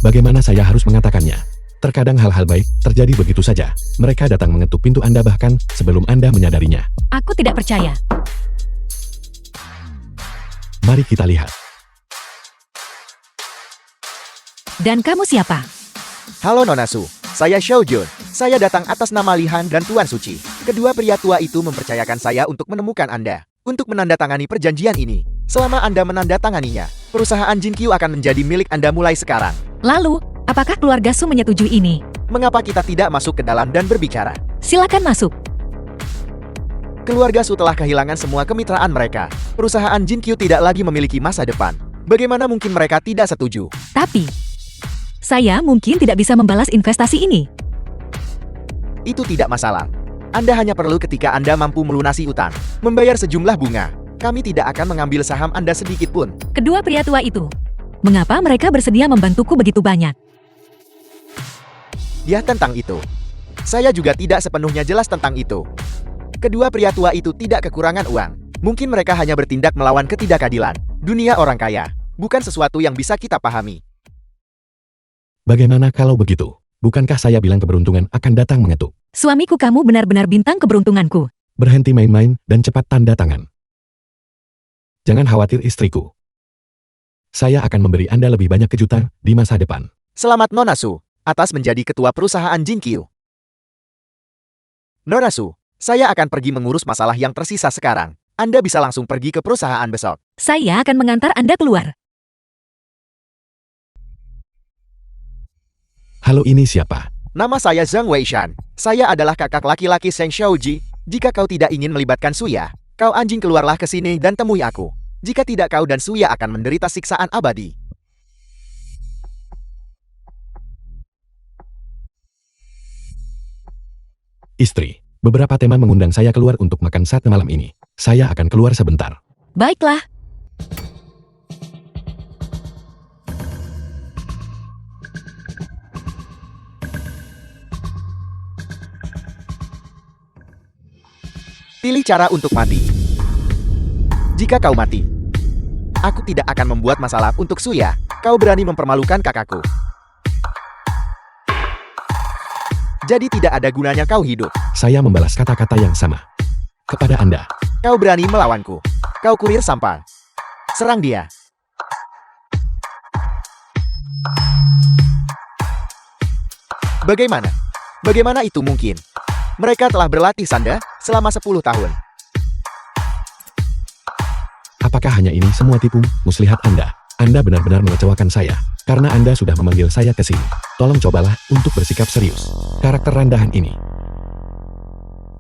Bagaimana saya harus mengatakannya? Terkadang hal-hal baik terjadi begitu saja. Mereka datang mengetuk pintu Anda bahkan sebelum Anda menyadarinya. Aku tidak percaya. Mari kita lihat. Dan kamu siapa? Halo Nona Su, saya Xiao Jun. Saya datang atas nama Lihan dan Tuan Suci. Kedua pria tua itu mempercayakan saya untuk menemukan Anda, untuk menandatangani perjanjian ini. Selama Anda menandatanganinya, perusahaan Jinkyu akan menjadi milik Anda mulai sekarang. Lalu, apakah keluarga Su menyetujui ini? Mengapa kita tidak masuk ke dalam dan berbicara? Silakan masuk. Keluarga Su telah kehilangan semua kemitraan mereka. Perusahaan Jinkyu tidak lagi memiliki masa depan. Bagaimana mungkin mereka tidak setuju? Tapi, saya mungkin tidak bisa membalas investasi ini. Itu tidak masalah. Anda hanya perlu ketika Anda mampu melunasi utang, membayar sejumlah bunga. Kami tidak akan mengambil saham Anda sedikit pun. Kedua pria tua itu, mengapa mereka bersedia membantuku begitu banyak? Ya, tentang itu. Saya juga tidak sepenuhnya jelas tentang itu. Kedua pria tua itu tidak kekurangan uang. Mungkin mereka hanya bertindak melawan ketidakadilan. Dunia orang kaya, bukan sesuatu yang bisa kita pahami. Bagaimana kalau begitu? Bukankah saya bilang keberuntungan akan datang mengetuk? Suamiku, kamu benar-benar bintang keberuntunganku. Berhenti main-main dan cepat tanda tangan. Jangan khawatir istriku. Saya akan memberi Anda lebih banyak kejutan di masa depan. Selamat Nona Su, atas menjadi ketua perusahaan Jinkyu. Nona Su, saya akan pergi mengurus masalah yang tersisa sekarang. Anda bisa langsung pergi ke perusahaan besok. Saya akan mengantar Anda keluar. Halo, ini siapa? Nama saya Zhang Weishan. Saya adalah kakak laki-laki Seng Xiaoji. Jika kau tidak ingin melibatkan Suya, kau anjing keluarlah ke sini dan temui aku. Jika tidak, kau dan Suya akan menderita siksaan abadi. Istri, beberapa teman mengundang saya keluar untuk makan sate malam ini. Saya akan keluar sebentar. Baiklah. Pilih cara untuk mati. Jika kau mati, aku tidak akan membuat masalah untuk Suya. Kau berani mempermalukan kakakku. Jadi tidak ada gunanya kau hidup. Saya membalas kata-kata yang sama kepada Anda. Kau berani melawanku. Kau kurir sampah. Serang dia. Bagaimana? Bagaimana itu mungkin? Mereka telah berlatih Sanda selama 10 tahun. Apakah hanya ini semua tipu muslihat Anda? Anda benar-benar mengecewakan saya, karena Anda sudah memanggil saya ke sini. Tolong cobalah untuk bersikap serius. Karakter rendahan ini.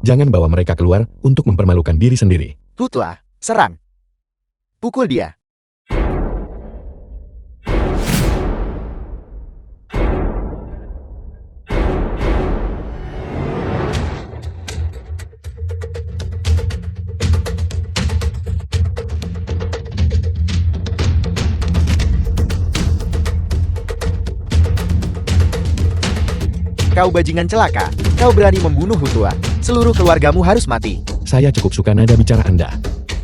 Jangan bawa mereka keluar untuk mempermalukan diri sendiri. Hutlah, serang. Pukul dia. Kau bajingan celaka. Kau berani membunuh Hutua. Seluruh keluargamu harus mati. Saya cukup suka nada bicara Anda.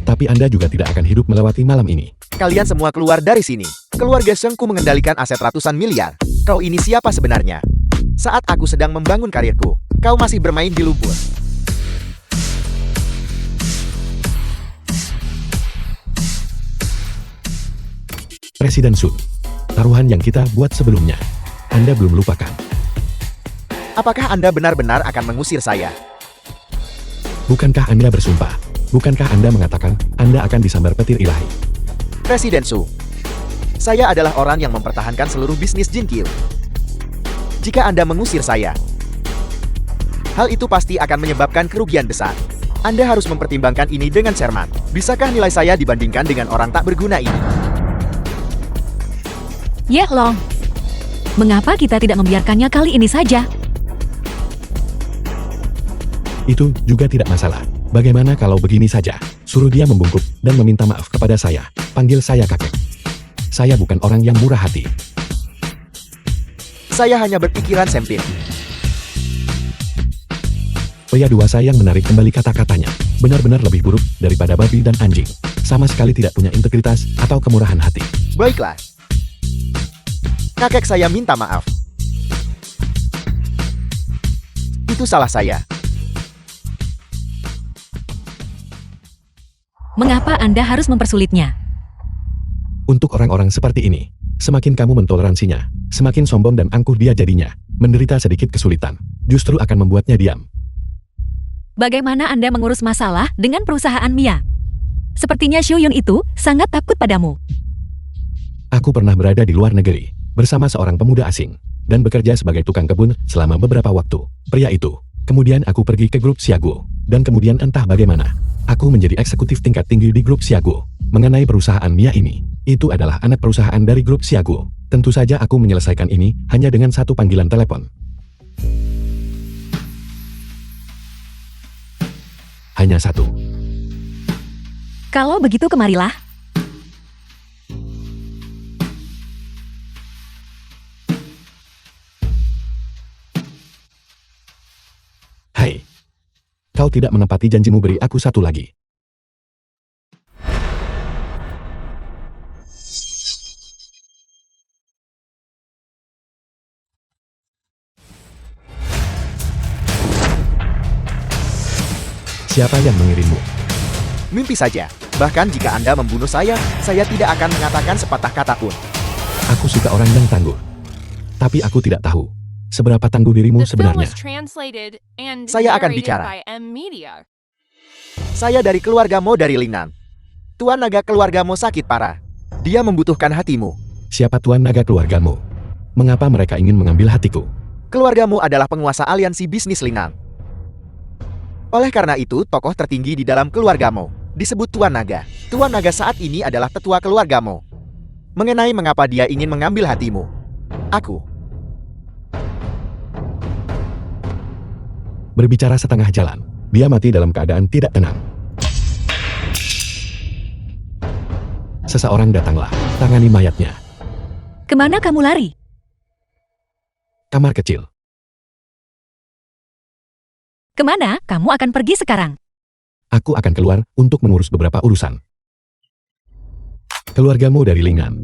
Tapi Anda juga tidak akan hidup melewati malam ini. Kalian semua keluar dari sini. Keluarga Shengku mengendalikan aset ratusan miliar. Kau ini siapa sebenarnya? Saat aku sedang membangun karirku, kau masih bermain di lumpur. Presiden Sun. Taruhan yang kita buat sebelumnya. Anda belum lupakan. Apakah Anda benar-benar akan mengusir saya? Bukankah Anda bersumpah? Bukankah Anda mengatakan Anda akan disambar petir ilahi? Presiden Su, saya adalah orang yang mempertahankan seluruh bisnis Jinkyu. Jika Anda mengusir saya, hal itu pasti akan menyebabkan kerugian besar. Anda harus mempertimbangkan ini dengan cermat. Bisakah nilai saya dibandingkan dengan orang tak berguna ini? Ye Long, mengapa kita tidak membiarkannya kali ini saja? Itu juga tidak masalah. Bagaimana kalau begini saja? Suruh dia membungkuk dan meminta maaf kepada saya. Panggil saya kakek. Saya bukan orang yang murah hati. Saya hanya berpikiran sempit. Pria dewasa yang menarik kembali kata-katanya. Benar-benar lebih buruk daripada babi dan anjing. Sama sekali tidak punya integritas atau kemurahan hati. Baiklah. Kakek saya minta maaf. Itu salah saya. Mengapa Anda harus mempersulitnya? Untuk orang-orang seperti ini, semakin kamu mentoleransinya, semakin sombong dan angkuh dia jadinya. Menderita sedikit kesulitan, justru akan membuatnya diam. Bagaimana Anda mengurus masalah dengan perusahaan Mia? Sepertinya Xu Yun itu sangat takut padamu. Aku pernah berada di luar negeri, bersama seorang pemuda asing, dan bekerja sebagai tukang kebun selama beberapa waktu. Pria itu. Kemudian aku pergi ke grup Xiaguo, dan kemudian entah bagaimana, aku menjadi eksekutif tingkat tinggi di grup Xiaguo. Mengenai perusahaan Mia ini, itu adalah anak perusahaan dari grup Xiaguo. Tentu saja aku menyelesaikan ini hanya dengan satu panggilan telepon. Hanya satu. Kalau begitu kemarilah. Hai. Kau tidak menepati janjimu, beri aku satu lagi. Siapa yang mengirimmu? Mimpi saja. Bahkan jika Anda membunuh saya tidak akan mengatakan sepatah kata pun. Aku suka orang yang tangguh. Tapi aku tidak tahu seberapa tangguh dirimu The film sebenarnya. was translated and Saya akan narrated bicara. by M Media. Saya dari keluarga Mo dari Lingnan. Tuan naga keluarga Mo sakit parah. Dia membutuhkan hatimu. Siapa tuan naga keluargamu? Mengapa mereka ingin mengambil hatiku? Keluarga Mo adalah penguasa aliansi bisnis Lingnan. Oleh karena itu, tokoh tertinggi di dalam keluarga Mo disebut Tuan Naga. Tuan Naga saat ini adalah tetua keluarga Mo. Mengenai mengapa dia ingin mengambil hatimu, aku Berbicara setengah jalan, dia mati dalam keadaan tidak tenang. Seseorang datanglah, tangani mayatnya. Kemana kamu lari? Kamar kecil. Kemana kamu akan pergi sekarang? Aku akan keluar untuk mengurus beberapa urusan. Keluargamu dari Lingnan.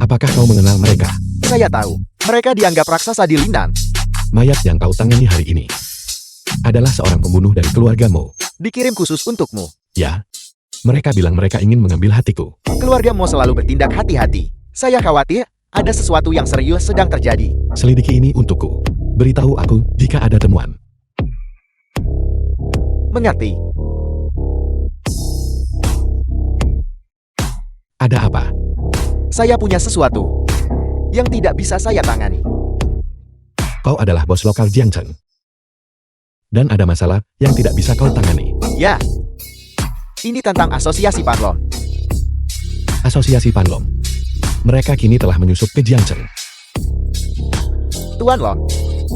Apakah kau mengenal mereka? Saya tahu, mereka dianggap raksasa di Lindan. Mayat yang kau tangani hari ini adalah seorang pembunuh dari keluargamu. Dikirim khusus untukmu. Ya, mereka bilang mereka ingin mengambil hatiku. Keluargamu selalu bertindak hati-hati. Saya khawatir ada sesuatu yang serius sedang terjadi. Selidiki ini untukku. Beritahu aku jika ada temuan. Mengerti? Ada apa? Saya punya sesuatu yang tidak bisa saya tangani. Kau adalah bos lokal Jiangcheng. Dan ada masalah yang tidak bisa kau tangani. Ya, ini tentang asosiasi Panlong. Asosiasi Panlong. Mereka kini telah menyusup ke Jiangcheng. Tuan Long,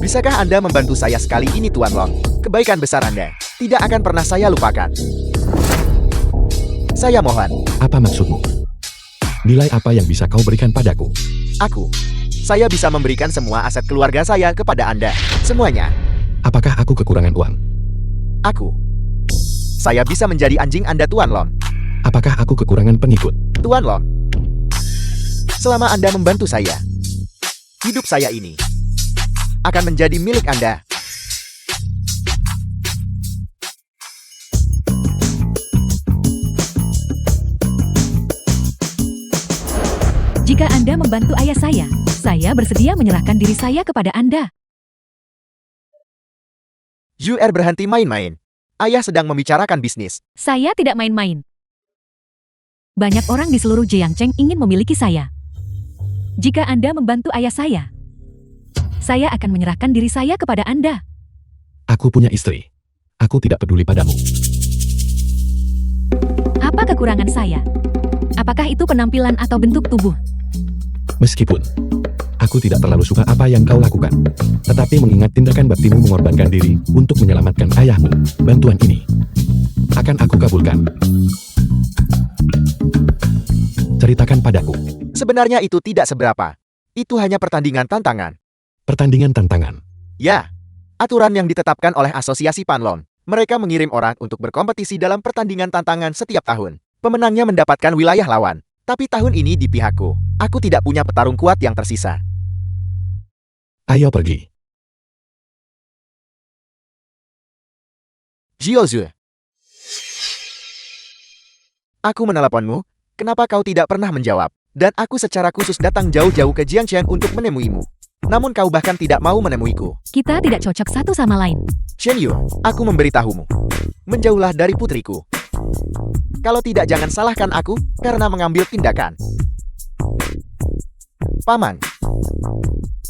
bisakah Anda membantu saya sekali ini, Tuan Long? Kebaikan besar Anda tidak akan pernah saya lupakan. Saya mohon. Apa maksudmu? Nilai apa yang bisa kau berikan padaku? Saya bisa memberikan semua aset keluarga saya kepada Anda. Semuanya. Apakah aku kekurangan uang? Saya bisa menjadi anjing Anda, Tuan Long. Apakah aku kekurangan pengikut? Tuan Long, selama Anda membantu saya, hidup saya ini akan menjadi milik Anda. Jika Anda membantu ayah saya bersedia menyerahkan diri saya kepada Anda. Juer berhenti main-main. Ayah sedang membicarakan bisnis. Saya tidak main-main. Banyak orang di seluruh Jiangcheng ingin memiliki saya. Jika Anda membantu ayah saya akan menyerahkan diri saya kepada Anda. Aku punya istri. Aku tidak peduli padamu. Apa kekurangan saya? Apakah itu penampilan atau bentuk tubuh? Meskipun aku tidak terlalu suka apa yang kau lakukan, tetapi mengingat tindakan baktimu mengorbankan diri untuk menyelamatkan ayahmu, bantuan ini akan aku kabulkan. Ceritakan padaku. Sebenarnya itu tidak seberapa. Itu hanya pertandingan tantangan. Pertandingan tantangan. Ya, aturan yang ditetapkan oleh Asosiasi Panlong. Mereka mengirim orang untuk berkompetisi dalam pertandingan tantangan setiap tahun. Pemenangnya mendapatkan wilayah lawan. Tapi tahun ini di pihakku. Aku tidak punya petarung kuat yang tersisa. Ayo pergi. Jiozue. Aku meneleponmu. Kenapa kau tidak pernah menjawab? Dan aku secara khusus datang jauh-jauh ke Jiangcheng untuk menemuimu. Namun kau bahkan tidak mau menemuiku. Kita tidak cocok satu sama lain. Shen Yu, aku memberitahumu. Menjauhlah dari putriku. Kalau tidak jangan salahkan aku karena mengambil tindakan. Paman,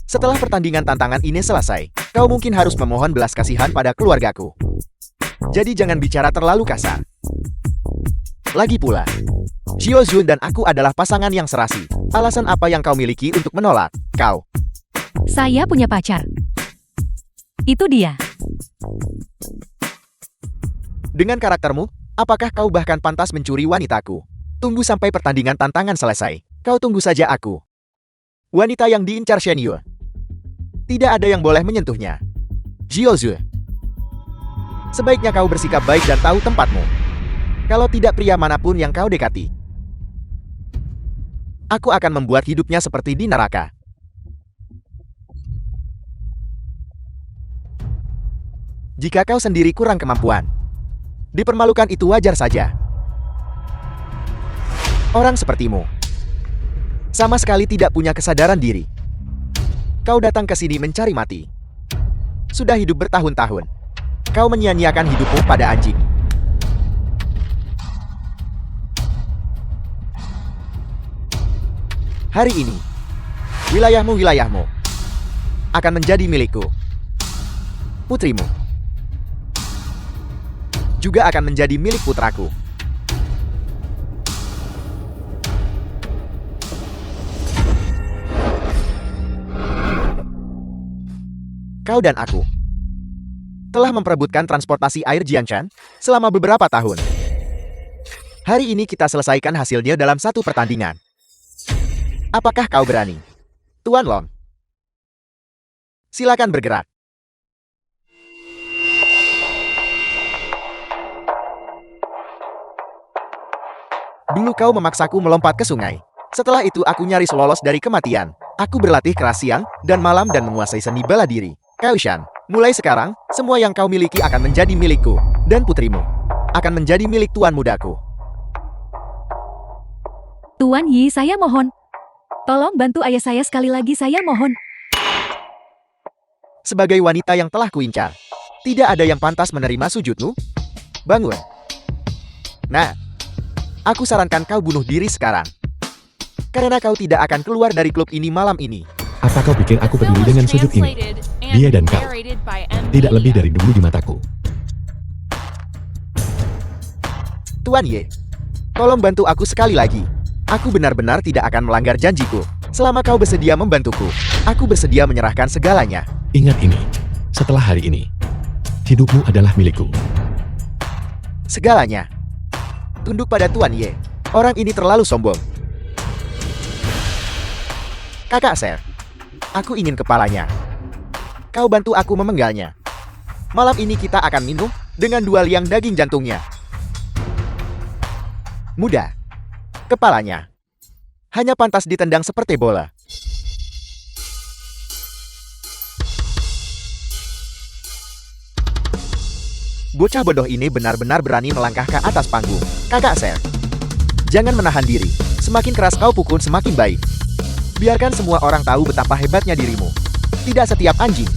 setelah pertandingan tantangan ini selesai, kau mungkin harus memohon belas kasihan pada keluargaku. Jadi jangan bicara terlalu kasar. Lagi pula, Xiao Zun dan aku adalah pasangan yang serasi. Alasan apa yang kau miliki untuk menolak? Kau. Saya punya pacar. Itu dia. Dengan karaktermu, apakah kau bahkan pantas mencuri wanitaku? Tunggu sampai pertandingan tantangan selesai. Kau tunggu saja aku. Wanita yang diincar Shen Yu. Tidak ada yang boleh menyentuhnya. Jiozue. Sebaiknya kau bersikap baik dan tahu tempatmu. Kalau tidak pria manapun yang kau dekati, aku akan membuat hidupnya seperti di neraka. Jika kau sendiri kurang kemampuan, dipermalukan itu wajar saja. Orang sepertimu sama sekali tidak punya kesadaran diri. Kau datang ke sini mencari mati. Sudah hidup bertahun-tahun. Kau menyia-nyiakan hidupmu pada anjing. Hari ini, wilayahmu akan menjadi milikku. Putrimu juga akan menjadi milik putraku. Kau dan aku telah memperebutkan transportasi air Jianshan selama beberapa tahun. Hari ini kita selesaikan hasilnya dalam satu pertandingan. Apakah kau berani? Tuan Long, silakan bergerak. Dulu kau memaksaku melompat ke sungai. Setelah itu aku nyaris lolos dari kematian. Aku berlatih keras siang dan malam dan menguasai seni bela diri. Kau Shan, mulai sekarang, semua yang kau miliki akan menjadi milikku. Dan putrimu akan menjadi milik tuan mudaku. Tuan Yi, saya mohon. Tolong bantu ayah saya sekali lagi, saya mohon. Sebagai wanita yang telah kuincar, tidak ada yang pantas menerima sujudmu. Bangun. Nah, aku sarankan kau bunuh diri sekarang. Karena kau tidak akan keluar dari klub ini malam ini. Apa kau pikir aku Film peduli was dengan sujud ini? translated Dia and dan kau. narrated by M. Tidak lebih Media. dari dulu di mataku. Tuan Ye, tolong bantu aku sekali lagi. Aku benar-benar tidak akan melanggar janjiku. Selama kau bersedia membantuku, aku bersedia menyerahkan segalanya. Ingat ini, setelah hari ini, hidupmu adalah milikku. Segalanya. Tunduk pada Tuan Ye. Orang ini terlalu sombong. Kakak Ser, aku ingin kepalanya. Kau bantu aku memenggalnya. Malam ini kita akan minum dengan 2 liang daging jantungnya. Mudah. Kepalanya hanya pantas ditendang seperti bola. Bocah bodoh ini benar-benar berani melangkah ke atas panggung. Kakak Ser, jangan menahan diri. Semakin keras kau pukul semakin baik. Biarkan semua orang tahu betapa hebatnya dirimu. Tidak setiap anjing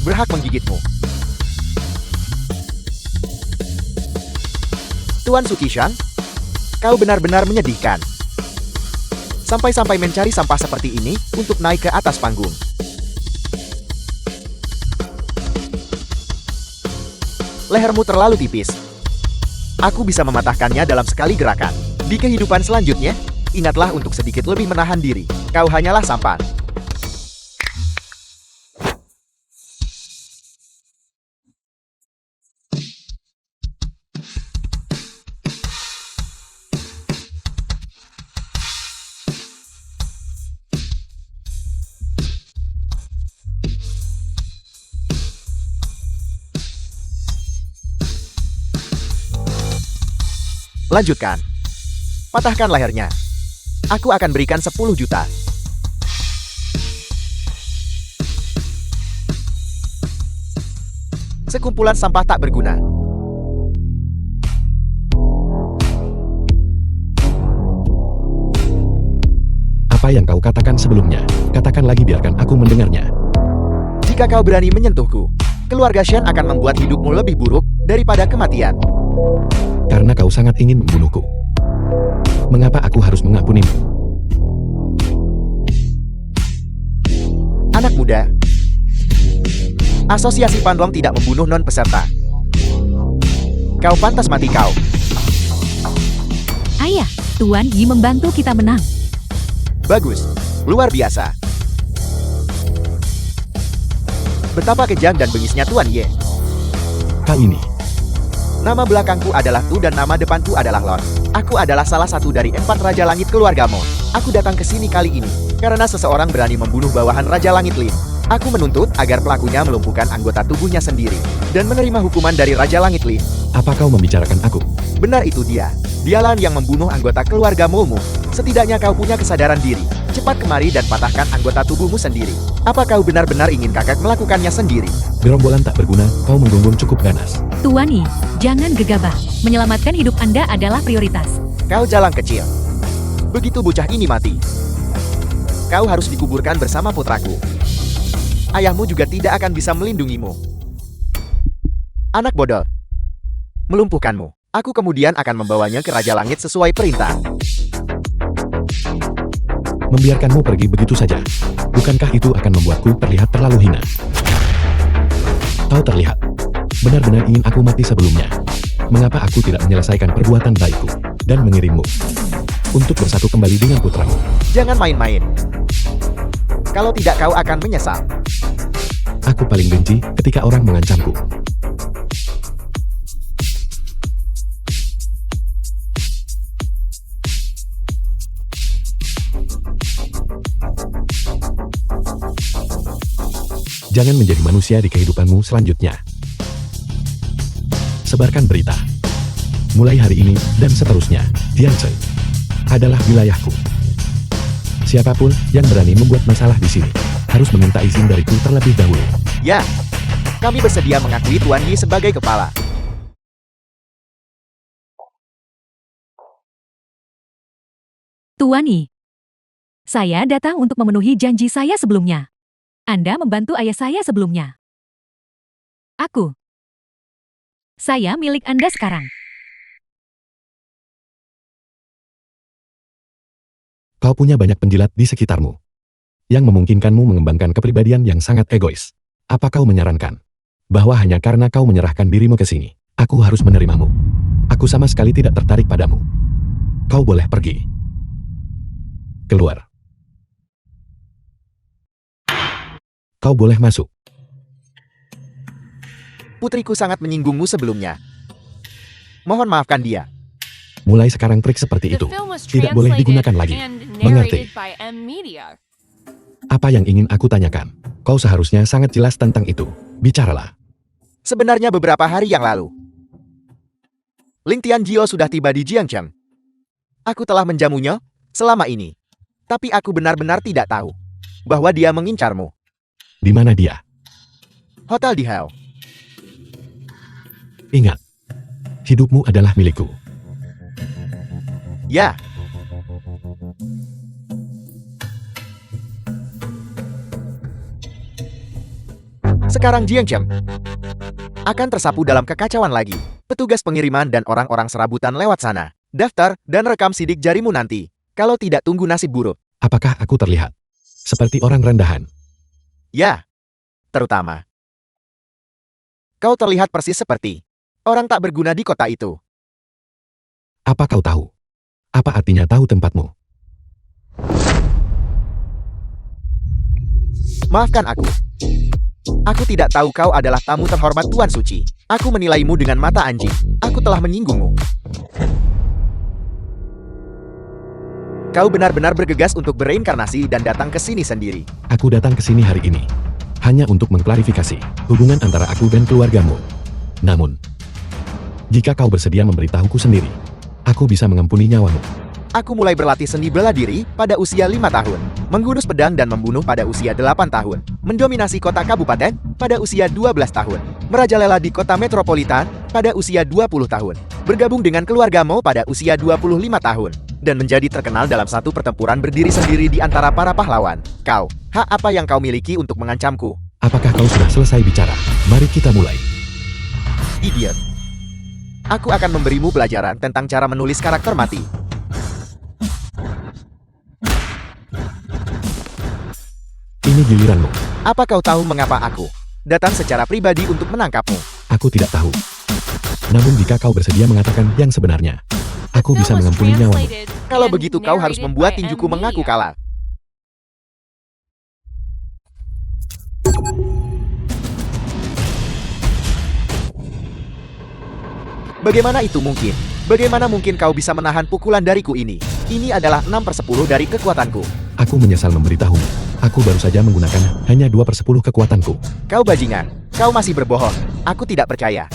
berhak menggigitmu. Tuan Sukishan, kau benar-benar menyedihkan. Sampai-sampai mencari sampah seperti ini untuk naik ke atas panggung. Lehermu terlalu tipis. Aku bisa mematahkannya dalam sekali gerakan. Di kehidupan selanjutnya, ingatlah untuk sedikit lebih menahan diri. Kau hanyalah sampan. Lanjutkan. Patahkan lehernya. Aku akan berikan 10 juta. Sekumpulan sampah tak berguna. Apa yang kau katakan sebelumnya? Katakan lagi biarkan aku mendengarnya. Jika kau berani menyentuhku, keluarga Shen akan membuat hidupmu lebih buruk daripada kematian. Karena kau sangat ingin membunuhku. Mengapa aku harus mengampunimu? Anak muda, Asosiasi Panlong tidak membunuh non-peserta. Kau pantas mati kau. Ayah, Tuan Yi membantu kita menang. Bagus, luar biasa. Betapa kejam dan bengisnya Tuan Ye. Kali ini, Nama belakangku adalah Tu dan nama depanku adalah Lon. Aku adalah salah satu dari 4 Raja Langit keluargamu. Aku datang ke sini kali ini karena seseorang berani membunuh bawahan Raja Langit Lin. Aku menuntut agar pelakunya melumpuhkan anggota tubuhnya sendiri dan menerima hukuman dari Raja Langit Lin. apa kau membicarakan aku? Benar itu dia. Dialah yang membunuh anggota keluarga Momo. Setidaknya kau punya kesadaran diri. Cepat kemari dan patahkan anggota tubuhmu sendiri. Apa kau benar-benar ingin kakak melakukannya sendiri? Gerombolan tak berguna, kau menggonggong cukup ganas. Tuan Yi, jangan gegabah. Menyelamatkan hidup Anda adalah prioritas. Kau jalang kecil. Begitu bocah ini mati, kau harus dikuburkan bersama putraku. Ayahmu juga tidak akan bisa melindungimu. Anak bodoh. Melumpuhkanmu. Aku kemudian akan membawanya ke Raja Langit sesuai perintah. Membiarkanmu pergi begitu saja. Bukankah itu akan membuatku terlihat terlalu hina? Kau terlihat benar-benar ingin aku mati sebelumnya. Mengapa aku tidak menyelesaikan perbuatan baikku dan mengirimmu untuk bersatu kembali dengan putramu? Jangan main-main. Kalau tidak kau akan menyesal. Aku paling benci ketika orang mengancamku. Jangan menjadi manusia di kehidupanmu selanjutnya. Sebarkan berita. Mulai hari ini dan seterusnya, Tianze adalah wilayahku. Siapapun yang berani membuat masalah di sini harus meminta izin dariku terlebih dahulu. Ya, kami bersedia mengakui Tuan Yi sebagai kepala. Tuan Yi, saya datang untuk memenuhi janji saya sebelumnya. Anda membantu ayah saya sebelumnya. Saya milik Anda sekarang. Kau punya banyak penjilat di sekitarmu yang memungkinkanmu mengembangkan kepribadian yang sangat egois. Apa kau menyarankan bahwa hanya karena kau menyerahkan dirimu ke sini, aku harus menerimamu? Aku sama sekali tidak tertarik padamu. Kau boleh pergi. Keluar. Kau boleh masuk. Putriku sangat menyinggungmu sebelumnya. Mohon maafkan dia. Mulai sekarang trik seperti The itu film was tidak boleh digunakan lagi. and Mengerti? narrated by M Media. Apa yang ingin aku tanyakan? Kau seharusnya sangat jelas tentang itu. Bicaralah. Sebenarnya beberapa hari yang lalu, Ling Tianjio sudah tiba di Jiangcheng. Aku telah menjamunya selama ini. Tapi aku benar-benar tidak tahu bahwa dia mengincarmu. Di mana dia? Hotel di Hell. Ingat, hidupmu adalah milikku. Ya. Sekarang Jiangcheng akan tersapu dalam kekacauan lagi. Petugas pengiriman dan orang-orang serabutan lewat sana. Daftar dan rekam sidik jarimu nanti. Kalau tidak, tunggu nasib buruk. Apakah aku terlihat seperti orang rendahan? Ya, terutama. Kau terlihat persis seperti orang tak berguna di kota itu. Apa kau tahu? Apa artinya tahu tempatmu? Maafkan aku. Aku tidak tahu kau adalah tamu terhormat Tuan Suci. Aku menilaimu dengan mata anjing. Aku telah menyinggungmu. Kau benar-benar bergegas untuk bereinkarnasi dan datang ke sini sendiri. Aku datang ke sini hari ini hanya untuk mengklarifikasi hubungan antara aku dan keluargamu. Namun, jika kau bersedia memberitahuku sendiri, aku bisa mengampuni nyawamu. Aku mulai berlatih seni bela diri pada usia 5 tahun, menghunus pedang dan membunuh pada usia 8 tahun, mendominasi kota kabupaten pada usia 12 tahun, merajalela di kota metropolitan pada usia 20 tahun, bergabung dengan keluargamu pada usia 25 tahun, dan menjadi terkenal dalam satu pertempuran berdiri sendiri di antara para pahlawan. Kau, hak apa yang kau miliki untuk mengancamku? Apakah kau sudah selesai bicara? Mari kita mulai. Idiot. Aku akan memberimu pelajaran tentang cara menulis karakter mati. Ini giliranmu. Apa kau tahu mengapa aku datang secara pribadi untuk menangkapmu? Aku tidak tahu. Namun jika kau bersedia mengatakan yang sebenarnya, aku The bisa film was mengampuni nyawamu. translated Kalau and begitu kau harus narrated membuat by tinjuku M mengaku Media. kalah. Bagaimana itu mungkin? Bagaimana mungkin kau bisa menahan pukulan dariku ini? Ini adalah 6/10 dari kekuatanku. Aku menyesal memberitahumu. Aku baru saja menggunakan hanya 2/10 kekuatanku. Kau bajingan. Kau masih berbohong. Aku tidak percaya.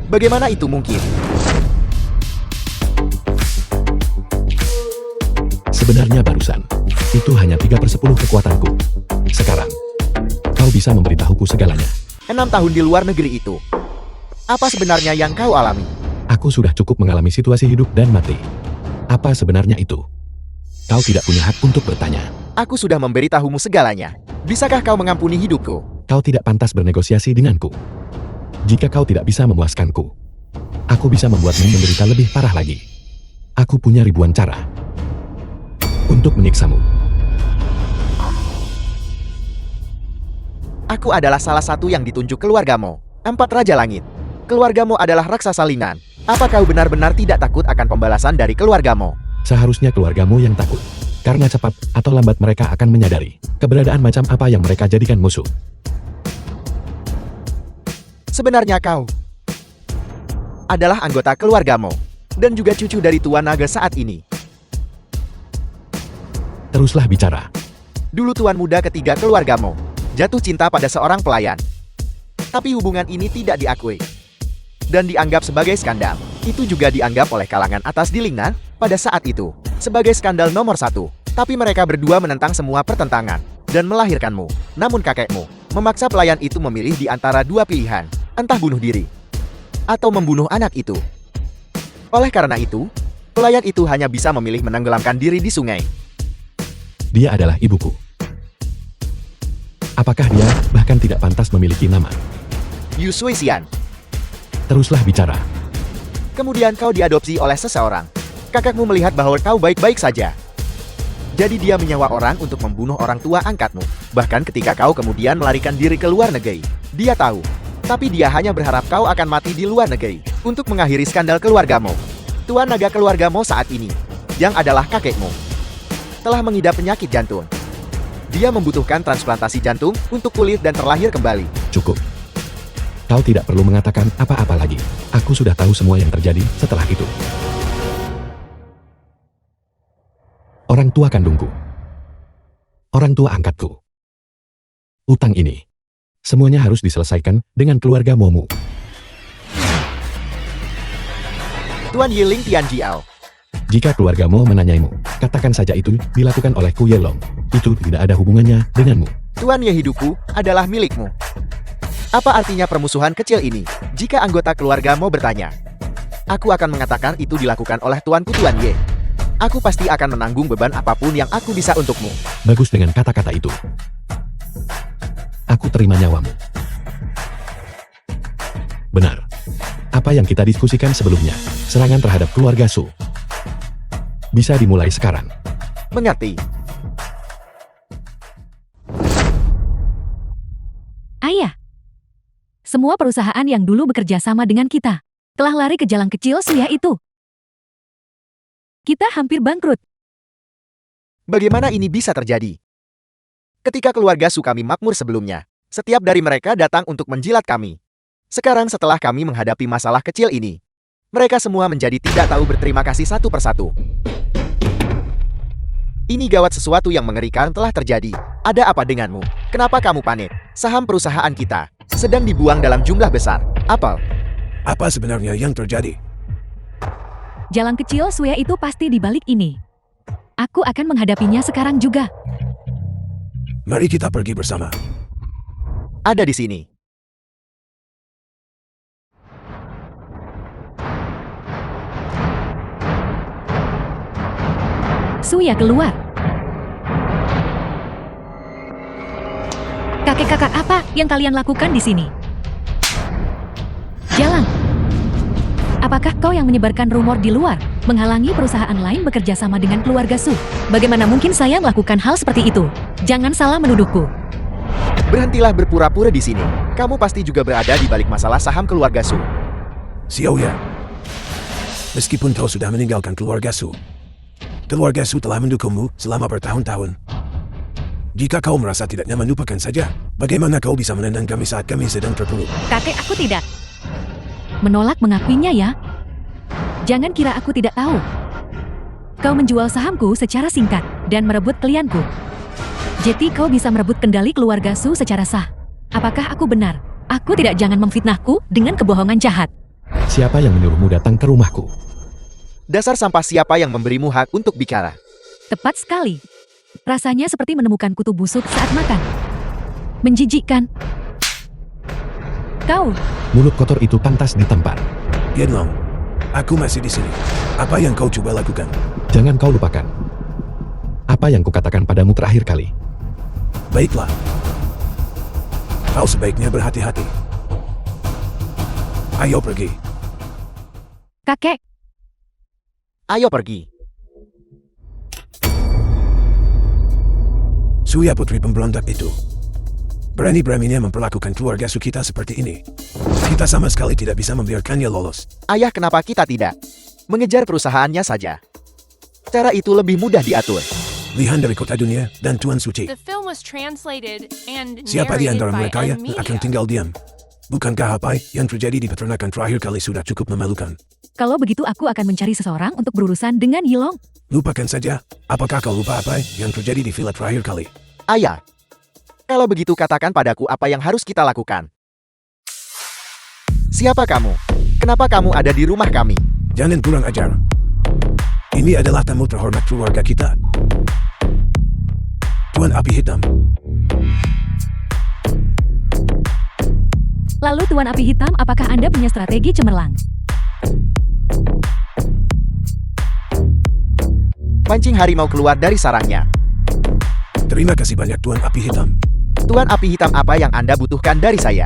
Bagaimana itu mungkin? Sebenarnya barusan, itu hanya 3/10 kekuatanku. Sekarang, kau bisa memberitahuku segalanya. 6 tahun di luar negeri itu. Apa sebenarnya yang kau alami? Aku sudah cukup mengalami situasi hidup dan mati. Apa sebenarnya itu? Kau tidak punya hak untuk bertanya. Aku sudah memberitahumu segalanya. Bisakah kau mengampuni hidupku? Kau tidak pantas bernegosiasi denganku. Jika kau tidak bisa memuaskanku, aku bisa membuatmu menderita lebih parah lagi. Aku punya ribuan cara untuk menyiksamu. Aku adalah salah satu yang ditunjuk keluargamu. 4 Raja Langit. Keluargamu adalah raksasa Linan. Apa kau benar-benar tidak takut akan pembalasan dari keluargamu? Seharusnya keluargamu yang takut. Karena cepat atau lambat mereka akan menyadari keberadaan macam apa yang mereka jadikan musuh. Sebenarnya kau adalah anggota keluargamu dan juga cucu dari Tuan Naga saat ini. Teruslah bicara. Dulu Tuan Muda ketiga keluargamu jatuh cinta pada seorang pelayan. Tapi hubungan ini tidak diakui dan dianggap sebagai skandal. Itu juga dianggap oleh kalangan atas di Lingnan pada saat itu sebagai skandal nomor 1. Tapi mereka berdua menentang semua pertentangan dan melahirkanmu. Namun kakekmu memaksa pelayan itu memilih di antara dua pilihan, entah bunuh diri atau membunuh anak itu. Oleh karena itu, pelayan itu hanya bisa memilih menenggelamkan diri di sungai. Dia adalah ibuku. Apakah dia bahkan tidak pantas memiliki nama? Yu Suixian. Teruslah bicara. Kemudian kau diadopsi oleh seseorang. Kakakmu melihat bahwa kau baik-baik saja. Jadi dia menyewa orang untuk membunuh orang tua angkatmu. Bahkan ketika kau kemudian melarikan diri ke luar negeri, dia tahu. Tapi dia hanya berharap kau akan mati di luar negeri untuk mengakhiri skandal keluargamu. Tuan naga keluargamu saat ini, yang adalah kakekmu, telah mengidap penyakit jantung. Dia membutuhkan transplantasi jantung untuk pulih dan terlahir kembali. Cukup. Kau tidak perlu mengatakan apa-apa lagi. Aku sudah tahu semua yang terjadi setelah itu. Orang tua kandungku. Orang tua angkatku. Utang ini. Semuanya harus diselesaikan dengan keluarga Momu. Tuan Yiling Tianjiao. Jika keluargamu menanyaimu, katakan saja itu dilakukan oleh Ku Yelong. Itu tidak ada hubungannya denganmu. Tuan Ye hidupku adalah milikmu. Apa artinya permusuhan kecil ini? Jika anggota keluargamu bertanya, aku akan mengatakan itu dilakukan oleh tuanku Tuan Ye. Aku pasti akan menanggung beban apapun yang aku bisa untukmu. Bagus dengan kata-kata itu. Aku terima nyawamu. Benar. Apa yang kita diskusikan sebelumnya, serangan terhadap keluarga Su, bisa dimulai sekarang. Mengerti? Ayah. Semua perusahaan yang dulu bekerja sama dengan kita telah lari ke jalan kecil Suya itu. Kita hampir bangkrut. Bagaimana ini bisa terjadi? Ketika keluarga Su kami makmur sebelumnya, setiap dari mereka datang untuk menjilat kami. Sekarang setelah kami menghadapi masalah kecil ini, mereka semua menjadi tidak tahu berterima kasih satu persatu. Ini gawat, sesuatu yang mengerikan telah terjadi. Ada apa denganmu? Kenapa kamu panik? Saham perusahaan kita sedang dibuang dalam jumlah besar. Apel. Apa sebenarnya yang terjadi? Jalan kecil Suya itu pasti di balik ini. Aku akan menghadapinya sekarang juga. Mari kita pergi bersama. Ada di sini. Suya keluar. Kakek-kakak apa yang kalian lakukan di sini? Jalan. Apakah kau yang menyebarkan rumor di luar, menghalangi perusahaan lain bekerja sama dengan keluarga Su? Bagaimana mungkin saya melakukan hal seperti itu? Jangan salah menuduhku. Berhentilah berpura-pura di sini. Kamu pasti juga berada di balik masalah saham keluarga Su. Xiaoya. Meskipun kau sudah meninggalkan keluarga Su telah mendukungmu selama bertahun-tahun. Jika kau merasa tidak nyaman, lupakan saja. Bagaimana kau bisa menendang kami saat kami sedang terpuruk? Kakek, aku tidak menolak mengakuinya ya. Jangan kira aku tidak tahu. Kau menjual sahamku secara singkat dan merebut klienku. Jadi kau bisa merebut kendali keluarga Su secara sah. Apakah aku benar? Aku tidak, jangan memfitnahku dengan kebohongan jahat. Siapa yang menyuruhmu datang ke rumahku? Dasar sampah, siapa yang memberimu hak untuk bicara? Tepat sekali. Rasanya seperti menemukan kutu busuk saat makan. Menjijikkan. Kau. Mulut kotor itu pantas ditampar. Yanlong, aku masih di sini. Apa yang kau coba lakukan? Jangan kau lupakan apa yang kukatakan padamu terakhir kali. Baiklah. Kau sebaiknya berhati-hati. Ayo pergi. Kakek. Ayo pergi. Suya putri pemberontak itu berani-beraninya memperlakukan keluarga Su kita seperti ini. Kita sama sekali tidak bisa membiarkannya lolos. Ayah, kenapa kita tidak mengejar perusahaannya saja? Cara itu lebih mudah diatur. Lihan dari kota dunia dan Tuan Suci. The film was translated and Siapa di narrated antara by mereka yang M akan Media. tinggal diam? Bukankah apa yang terjadi di peternakan terakhir kali sudah cukup memalukan? Kalau begitu aku akan mencari seseorang untuk berurusan dengan Yilong. Lupakan saja. Apakah kau lupa apa yang terjadi di villa terakhir kali? Ayah, kalau begitu katakan padaku apa yang harus kita lakukan. Siapa kamu? Kenapa kamu ada di rumah kami? Jangan kurang ajar. Ini adalah tamu terhormat keluarga kita. Tuan Api Hitam. Lalu Tuan Api Hitam, apakah Anda punya strategi cemerlang? Pancing harimau keluar dari sarangnya. Terima kasih banyak Tuan Api Hitam. Tuan Api Hitam, apa yang Anda butuhkan dari saya?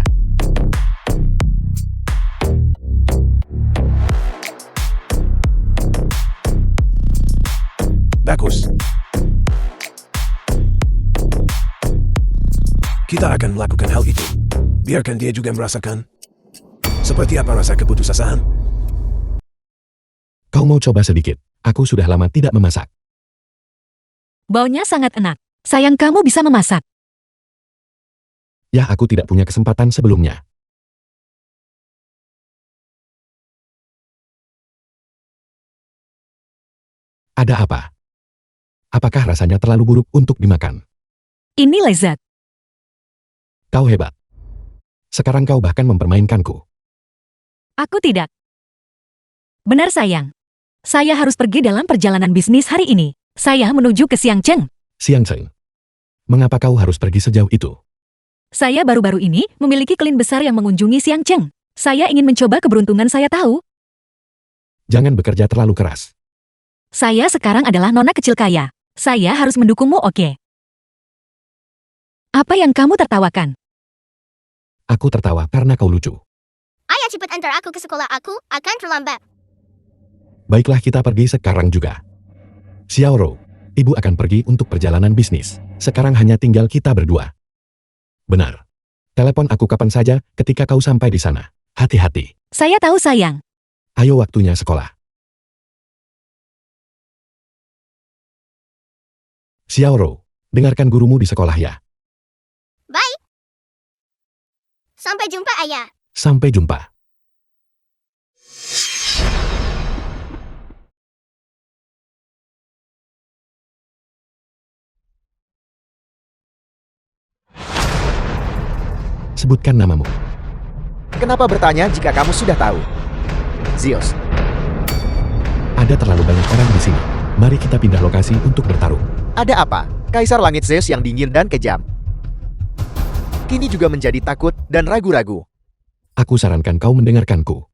Bagus. Kita akan melakukan hal itu. Biarkan dia juga merasakan. Seperti apa rasa keputusasaan? Kau mau coba sedikit? Aku sudah lama tidak memasak. Baunya sangat enak. Sayang kamu bisa memasak. Ya, aku tidak punya kesempatan sebelumnya. Ada apa? Apakah rasanya terlalu buruk untuk dimakan? Ini lezat. Kau hebat. Sekarang kau bahkan mempermainkanku. Aku tidak. Benar sayang. Saya harus pergi dalam perjalanan bisnis hari ini. Saya menuju ke Xiangcheng. Xiangcheng. Mengapa kau harus pergi sejauh itu? Saya baru-baru ini memiliki klien besar yang mengunjungi Xiangcheng. Saya ingin mencoba keberuntungan saya tahu. Jangan bekerja terlalu keras. Saya sekarang adalah nona kecil kaya. Saya harus mendukungmu, oke? Apa yang kamu tertawakan? Aku tertawa karena kau lucu. Ayah cepat antar aku ke sekolah, aku akan terlambat. Baiklah, kita pergi sekarang juga. Xiaoro, ibu akan pergi untuk perjalanan bisnis. Sekarang hanya tinggal kita berdua. Benar. Telepon aku kapan saja ketika kau sampai di sana. Hati-hati. Saya tahu sayang. Ayo, waktunya sekolah. Xiaoro, dengarkan gurumu di sekolah ya. Baik. Sampai jumpa, ayah. Sampai jumpa. Sebutkan namamu. Kenapa bertanya jika kamu sudah tahu? Zeus. Ada terlalu banyak orang di sini. Mari kita pindah lokasi untuk bertarung. Ada apa? Kaisar Langit Zeus yang dingin dan kejam. Kini juga menjadi takut dan ragu-ragu. Aku sarankan kau mendengarkanku.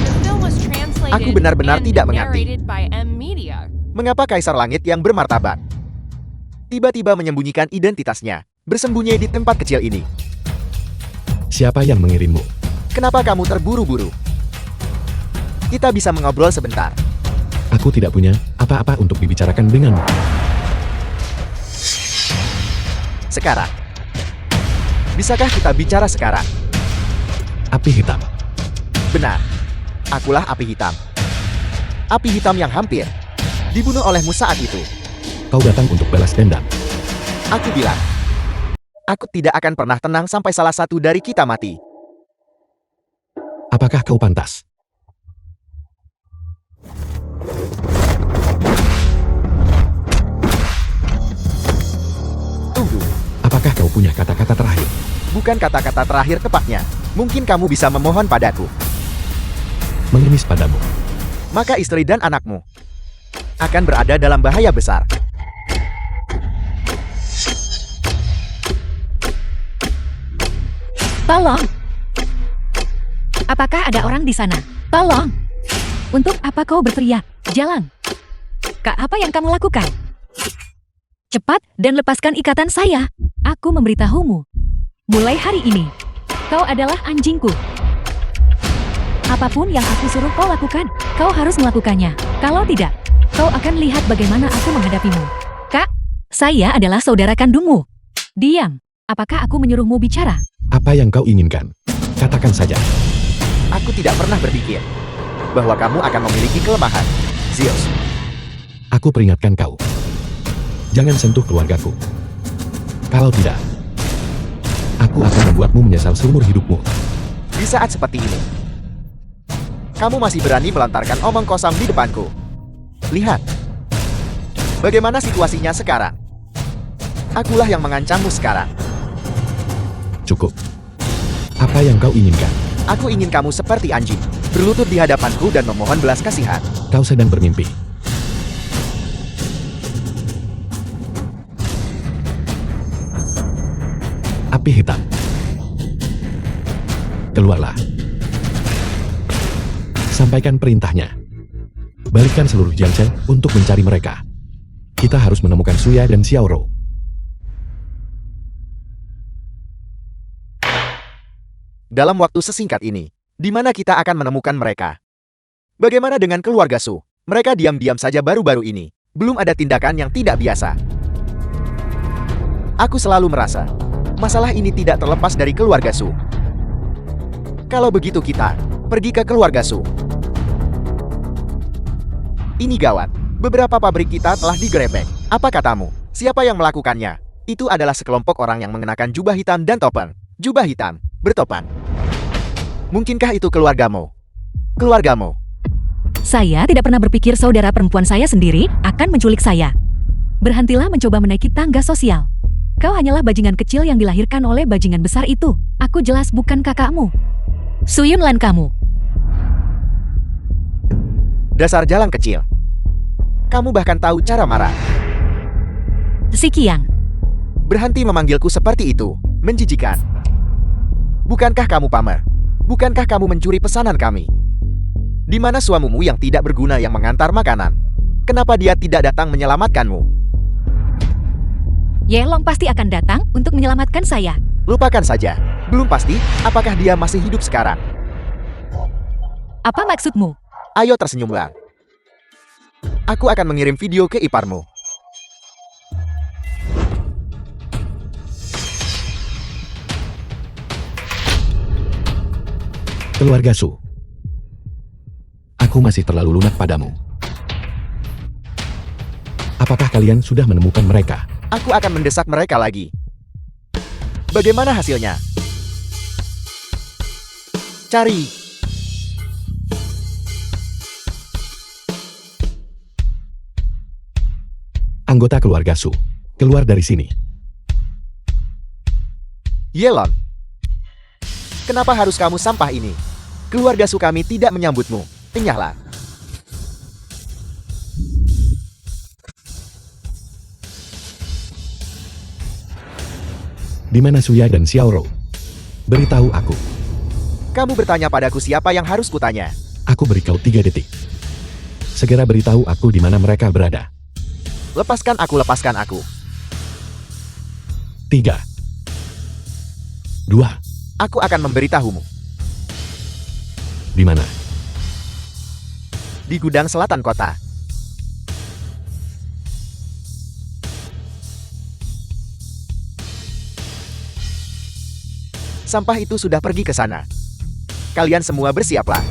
The film was translated Aku benar-benar and tidak mengerti. narrated by M Media. Mengapa Kaisar Langit yang bermartabat tiba-tiba menyembunyikan identitasnya, bersembunyi di tempat kecil ini? Siapa yang mengirimmu? Kenapa kamu terburu-buru? Kita bisa mengobrol sebentar. Aku tidak punya apa-apa untuk dibicarakan denganmu. Sekarang. Bisakah kita bicara sekarang? Api hitam. Benar. Akulah Api Hitam. Api Hitam yang hampir dibunuh olehmu saat itu. Kau datang untuk balas dendam. Aku bilang, aku tidak akan pernah tenang sampai salah satu dari kita mati. Apakah kau pantas? Tunggu, Apakah kau punya kata-kata terakhir? bukan kata-kata terakhir tepatnya. Mungkin kamu bisa memohon padaku. Mengemis padamu. Maka istri dan anakmu akan berada dalam bahaya besar. Tolong. Apakah ada orang di sana? Tolong. Untuk apa kau berteriak? Jalan. Kak, apa yang kamu lakukan? Cepat dan lepaskan ikatan saya. Aku memberitahumu. Mulai hari ini, kau adalah anjingku. Apapun yang aku suruh kau lakukan, kau harus melakukannya. Kalau tidak, kau akan lihat bagaimana aku menghadapimu. Kak, saya adalah saudara kandungmu. Diam. Apakah aku menyuruhmu bicara? Apa yang kau inginkan? Katakan saja. Aku tidak pernah berpikir bahwa kamu akan memiliki kelemahan, Zeus. Aku peringatkan kau. Jangan sentuh keluargaku. Kalau tidak, aku akan membuatmu menyesal seumur hidupmu. Di saat seperti ini, kamu masih berani melontarkan omong kosong di depanku. Lihat, bagaimana situasinya sekarang. Akulah yang mengancammu sekarang. Cukup. Apa yang kau inginkan? Aku ingin kamu seperti anjing, berlutut di hadapanku dan memohon belas kasihan. Kau sedang bermimpi. Api hitam. Keluarlah. Sampaikan perintahnya. Balikkan seluruh Jiangchen untuk mencari mereka. Kita harus menemukan Suya dan Xiaoro. Dalam waktu sesingkat ini, di mana kita akan menemukan mereka? Bagaimana dengan keluarga Su? Mereka diam-diam saja baru-baru ini. Belum ada tindakan yang tidak biasa. Aku selalu merasa, masalah ini tidak terlepas dari keluarga Su. Kalau begitu kita, pergi ke keluarga Su. Ini gawat. Beberapa pabrik kita telah digerebek. Apa katamu? Siapa yang melakukannya? Itu adalah sekelompok orang yang mengenakan jubah hitam dan topeng. Jubah hitam, bertopan. Mungkinkah itu keluargamu? Keluargamu? Saya tidak pernah berpikir saudara perempuan saya sendiri akan menculik saya. Berhentilah mencoba menaiki tangga sosial. Kau hanyalah bajingan kecil yang dilahirkan oleh bajingan besar itu. Aku jelas bukan kakakmu. Suyunlan kamu. Dasar jalan kecil. Kamu bahkan tahu cara marah. Si Qiang. Berhenti memanggilku seperti itu. Menjijikan. Bukankah kamu pamer? Bukankah kamu mencuri pesanan kami? Di mana suamimu yang tidak berguna yang mengantar makanan? Kenapa dia tidak datang menyelamatkanmu? Yelong pasti akan datang untuk menyelamatkan saya. Lupakan saja. Belum pasti apakah dia masih hidup sekarang. Apa maksudmu? Ayo tersenyumlah. Aku akan mengirim video ke iparmu. Keluarga Su. Aku masih terlalu lunak padamu. Apakah kalian sudah menemukan mereka? Aku akan mendesak mereka lagi. Bagaimana hasilnya? Cari. Anggota keluarga Su, keluar dari sini. Yelon. Kenapa harus kamu sampah ini? Keluarga Su kami tidak menyambutmu. Enyahlah. Di mana Suya dan Xiaoro? Beritahu aku. Kamu bertanya padaku siapa yang harus kutanya. Aku beri kau 3 detik. Segera beritahu aku di mana mereka berada. Lepaskan aku, lepaskan aku. 3, 2, Aku akan memberitahumu. di mana? Di gudang selatan kota. Sampah itu sudah pergi ke sana. Kalian semua bersiaplah.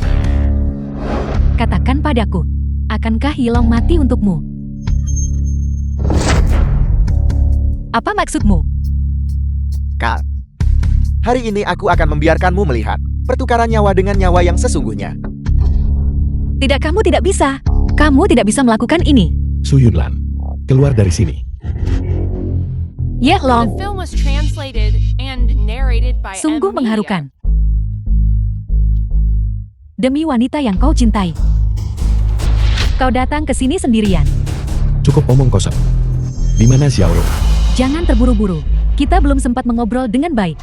Katakan padaku, akankah Yelong mati untukmu? Apa maksudmu? Kal. Hari ini aku akan membiarkanmu melihat pertukaran nyawa dengan nyawa yang sesungguhnya. Tidak, kamu tidak bisa. Kamu tidak bisa melakukan ini. Su Yunlan, keluar dari sini. The Yelong, film was translated and narrated by sungguh M Media. mengharukan. Demi wanita yang kau cintai. Kau datang ke sini sendirian. Cukup omong kosong. Di mana Xiaoro? Jangan terburu-buru. Kita belum sempat mengobrol dengan baik.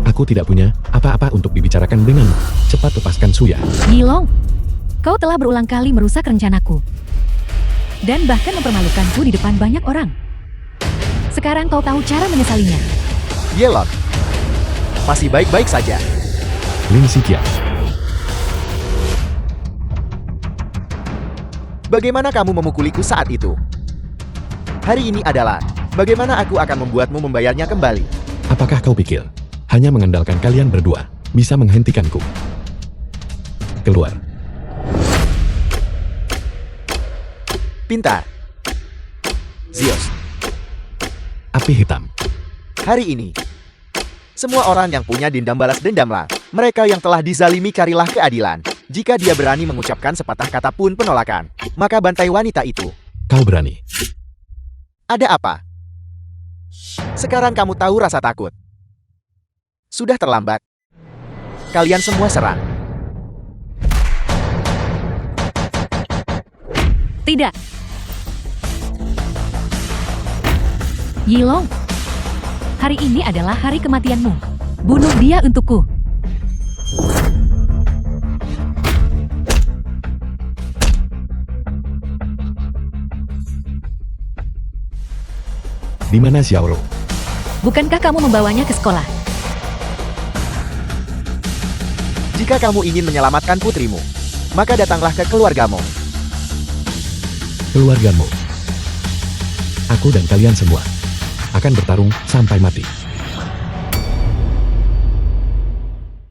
Aku tidak punya apa-apa untuk dibicarakan denganmu. Cepat lepaskan Suya. Yilong, kau telah berulang kali merusak rencanaku. Dan bahkan mempermalukanku di depan banyak orang. Sekarang kau tahu cara menyesalinya. Yelon. Masih baik-baik saja. Lin Xiqia. Bagaimana kamu memukuliku saat itu? Hari ini adalah bagaimana aku akan membuatmu membayarnya kembali. Apakah kau pikir hanya mengandalkan kalian berdua bisa menghentikanku? Keluar. Pintar. Zeus. Api hitam. Hari ini, semua orang yang punya dendam balas dendamlah. Mereka yang telah dizalimi carilah keadilan. Jika dia berani mengucapkan sepatah kata pun penolakan, maka bantai wanita itu. Kau berani. Ada apa? Sekarang kamu tahu rasa takut. Sudah terlambat. Kalian semua serang. Tidak. Yilong, hari ini adalah hari kematianmu. Bunuh dia untukku. Di mana Xiaolo? Bukankah kamu membawanya ke sekolah? Jika kamu ingin menyelamatkan putrimu, maka datanglah ke keluargamu. Keluargamu. Aku dan kalian semua akan bertarung sampai mati.